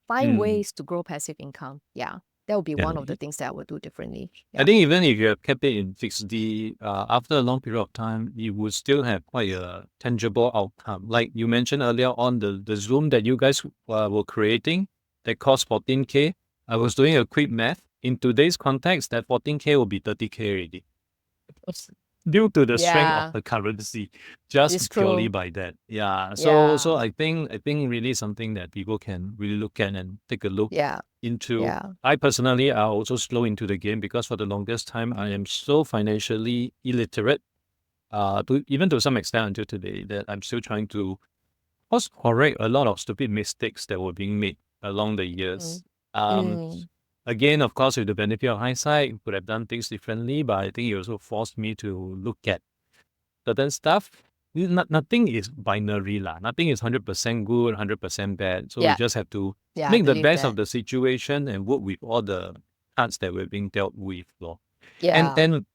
Find ways to grow passive income. Yeah. That would be one of the things that I would do differently. I think even if you have kept it in fixed D, after a long period of time, you would still have quite a tangible outcome. Like you mentioned earlier on, the Zoom that you guys were creating that cost 14K. I was doing a quick math. In today's context, that 14K will be 30K already. Due to the strength of the currency, just purely by that. Yeah. So I think really something that people can really look at and take a look into. I personally are also slow into the game because for the longest time I am so financially illiterate, even to some extent until today, that I'm still trying to course correct a lot of stupid mistakes that were being made along the years. Again, of course, with the benefit of hindsight, we could have done things differently, but I think it also forced me to look at certain stuff nothing is binary lah. Nothing is 100% good, 100% bad. So we Yeah. just have to Yeah, I make the believe best that. of the situation and work with all the cards that we're being dealt with, lor. Yeah. And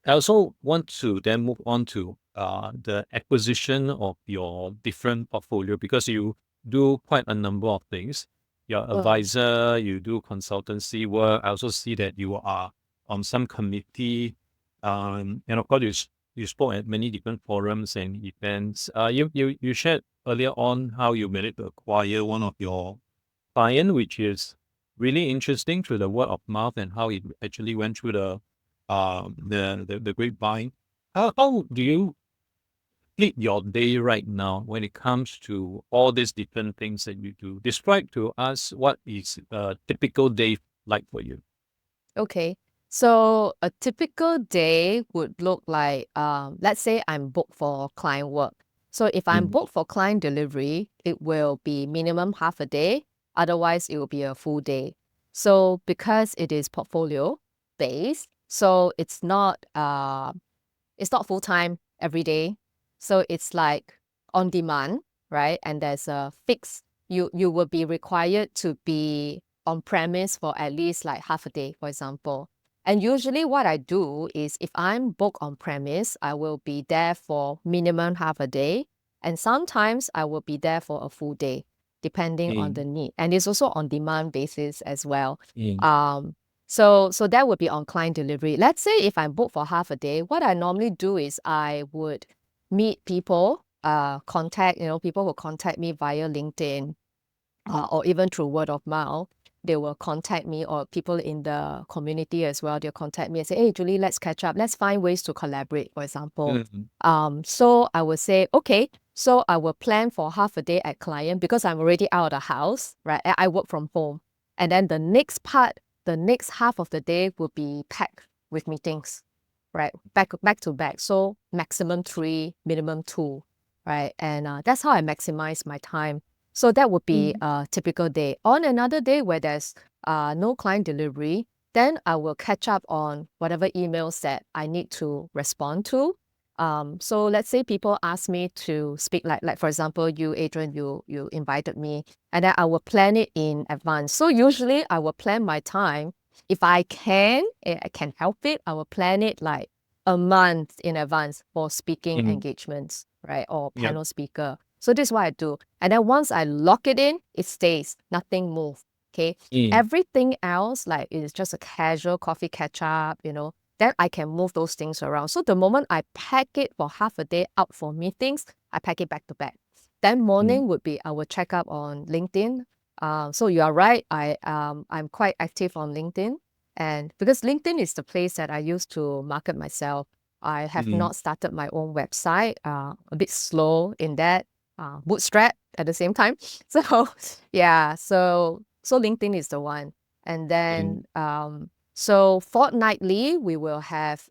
I also want to then move on to the acquisition of your different portfolio, because you do quite a number of things. You're Mm. advisor, you do consultancy work. I also see that you are on some committee, and of course you spoke at many different forums and events. You shared earlier on how you managed to acquire one of your client, which is really interesting through the word of mouth and how it actually went through the grapevine. How do you split your day right now when it comes to all these different things that you do? Describe to us what is a typical day like for you. Okay. So a typical day would look like, let's say I'm booked for client work. So if I'm booked for client delivery, it will be minimum half a day. Otherwise, it will be a full day. So because it is portfolio based, so it's not full time every day. So it's like on demand, right? And there's a fixed, you will be required to be on premise for at least like half a day, for example. And usually what I do is if I'm booked on premise, I will be there for minimum half a day. And sometimes I will be there for a full day, depending on the need. And it's also on demand basis as well. So that would be on client delivery. Let's say if I'm booked for half a day, what I normally do is I would meet people, contact, people who contact me via LinkedIn, or even through word of mouth. They will contact me, or people in the community as well. They'll contact me and say, "Hey, Julie, let's catch up. Let's find ways to collaborate," for example. So I will say, okay, so I will plan for half a day at client because I'm already out of the house, right? I work from home. And then the next half of the day will be packed with meetings, right? Back to back. So maximum 3, minimum 2, right? And that's how I maximize my time. So that would be a typical day. On another day where there's no client delivery, then I will catch up on whatever emails that I need to respond to. So let's say people ask me to speak, like for example, you, Adrian, you invited me, and then I will plan it in advance. So usually I will plan my time. If I can help it, I will plan it like a month in advance for speaking engagements, right? Or panel speaker. So this is what I do. And then once I lock it in, it stays. Nothing moves. Okay. Everything else, like it's just a casual coffee catch up, then I can move those things around. So the moment I pack it for half a day out for meetings, I pack it back to back. Then morning would be I will check up on LinkedIn. So you are right. I'm quite active on LinkedIn. And because LinkedIn is the place that I use to market myself, I have not started my own website. A bit slow in that. Bootstrap at the same time. So yeah, so LinkedIn is the one. And then so fortnightly we will have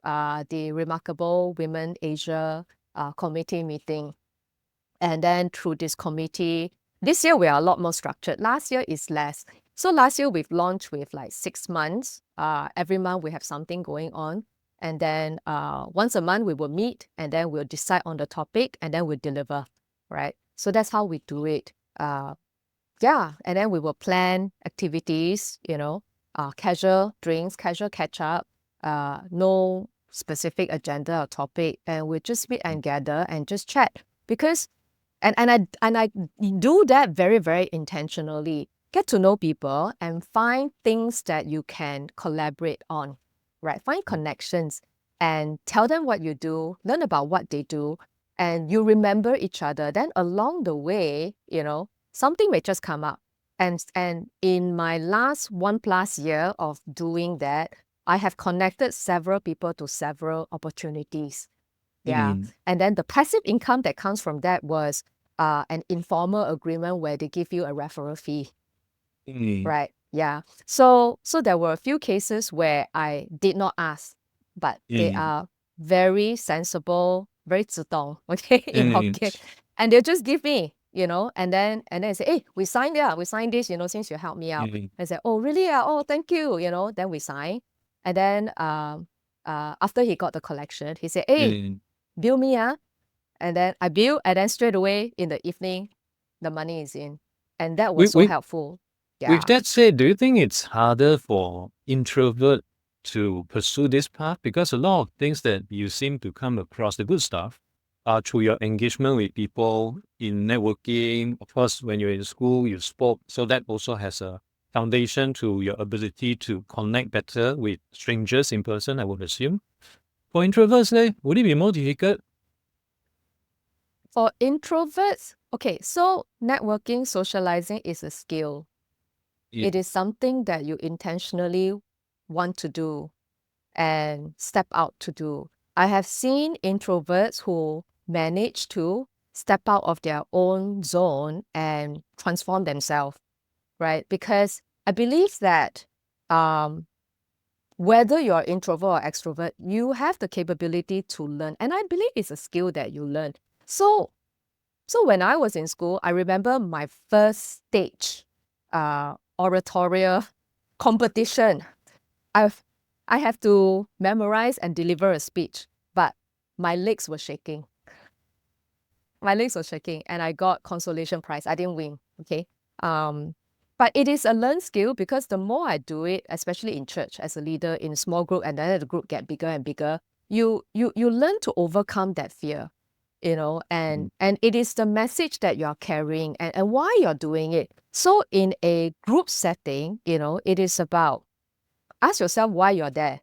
the Remarkable Women Asia committee meeting. And then through this committee, this year we are a lot more structured. Last year is less. So last year we've launched with like 6 months. Every month we have something going on. And then once a month we will meet, and then we'll decide on the topic, and then we'll deliver, right? So that's how we do it. And then we will plan activities, casual drinks, casual catch up, no specific agenda or topic, and we just meet and gather and just chat. Because and I do that very, very intentionally. Get to know people and find things that you can collaborate on, right? Find connections and tell them what you do, learn about what they do, and you remember each other. Then along the way, something may just come up. And in my last 1+ year of doing that, I have connected several people to several opportunities. Yeah. And then the passive income that comes from that was an informal agreement where they give you a referral fee. Right. Yeah. So there were a few cases where I did not ask, but they are very sensible, very 自动, okay, in Hokkien. And they'll just give me, and then I say, hey, we signed this, since you helped me out. I said, oh, really? Yeah. Oh, thank you. Then we sign. And then after he got the collection, he said, hey, bill me, And then I bill, and then straight away in the evening, the money is in. And that was With, so with, helpful. Yeah. with that said, do you think it's harder for introvert to pursue this path? Because a lot of things that you seem to come across, the good stuff, through your engagement with people in networking. Of course, when you're in school, you spoke. So that also has a foundation to your ability to connect better with strangers in person, I would assume. For introverts, would it be more difficult? For introverts, okay, so networking, socializing is a skill. Yeah. It is something that you intentionally want to do and step out to do. I have seen introverts who manage to step out of their own zone and transform themselves, right? Because I believe that whether you're introvert or extrovert, you have the capability to learn. And I believe it's a skill that you learn. So when I was in school, I remember my first stage oratorio competition. I have to memorize and deliver a speech, but my legs were shaking. My legs were shaking, and I got consolation prize. I didn't win, okay? But it is a learned skill, because the more I do it, especially in church as a leader in a small group, and then the group get bigger and bigger, you learn to overcome that fear, and it is the message that you're carrying and why you're doing it. So in a group setting, it is about, ask yourself why you're there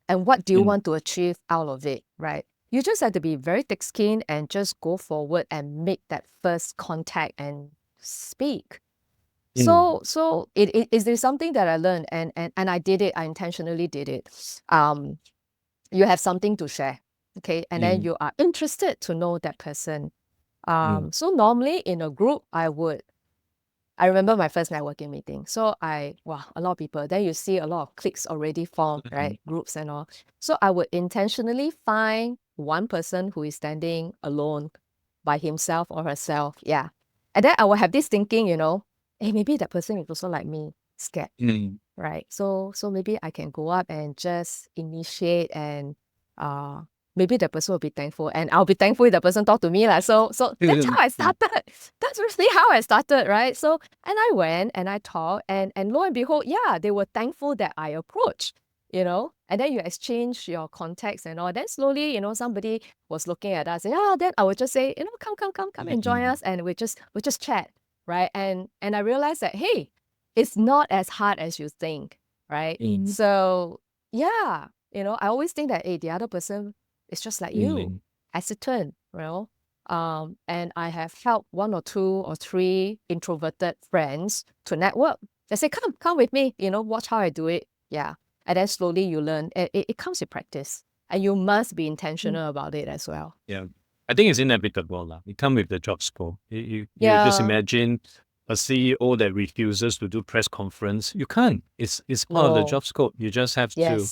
and what do you want to achieve out of it, right? You just have to be very thick-skinned and just go forward and make that first contact and speak. So it is something that I learned, and I did it. I intentionally did it. You have something to share, okay? And then you are interested to know that person. So normally in a group, I remember my first networking meeting. So a lot of people. Then you see a lot of cliques already formed, right? Groups and all. So I would intentionally find one person who is standing alone by himself or herself. Yeah. And then I will have this thinking, hey, maybe that person is also like me, scared, right? So maybe I can go up and just initiate, and maybe the person will be thankful, and I'll be thankful if the person talk to me. So that's how I started. That's really how I started, right? So, and I went and I talked, and lo and behold, yeah, they were thankful that I approached, and then you exchange your contacts and all. Then slowly, somebody was looking at us, and then I would just say, come and join us, and we just chat, right? And I realized that, hey, it's not as hard as you think, right? So yeah, I always think that, hey, the other person is just like you, hesitant, and I have helped 1 or 2 or 3 introverted friends to network. They say, come with me, watch how I do it. Yeah. And then slowly you learn. It comes with practice, and you must be intentional about it as well. Yeah. I think it's inevitable. It comes with the job scope. You just imagine a CEO that refuses to do press conference. You can't. It's part of the job scope. You just have to.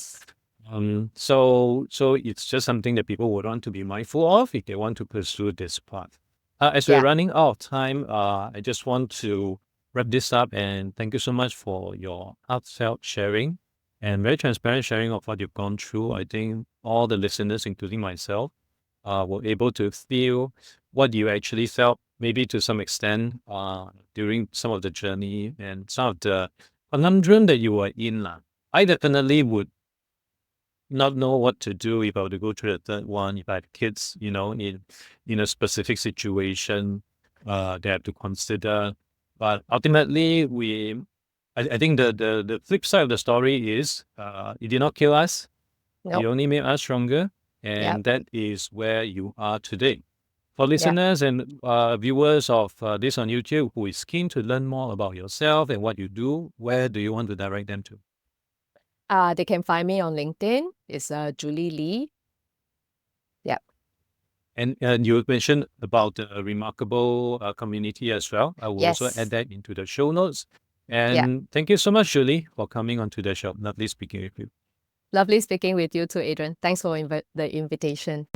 So it's just something that people would want to be mindful of if they want to pursue this path. As we're running out of time, I just want to wrap this up, and thank you so much for your heartfelt sharing and very transparent sharing of what you've gone through. I think all the listeners, including myself, were able to feel what you actually felt, maybe to some extent, during some of the journey and some of the conundrum that you were in. I definitely would not know what to do if I were to go through the third one, if I had kids, in a specific situation they have to consider. But ultimately, I think the flip side of the story is it did not kill us. It only made us stronger. And that is where you are today. For listeners and viewers of this on YouTube who is keen to learn more about yourself and what you do, where do you want to direct them to? They can find me on LinkedIn. It's Julie Lee. Yep. And you mentioned about the remarkable community as well. I will also add that into the show notes. And thank you so much, Julie, for coming onto the show. Lovely speaking with you. Lovely speaking with you too, Adrian. Thanks for the invitation.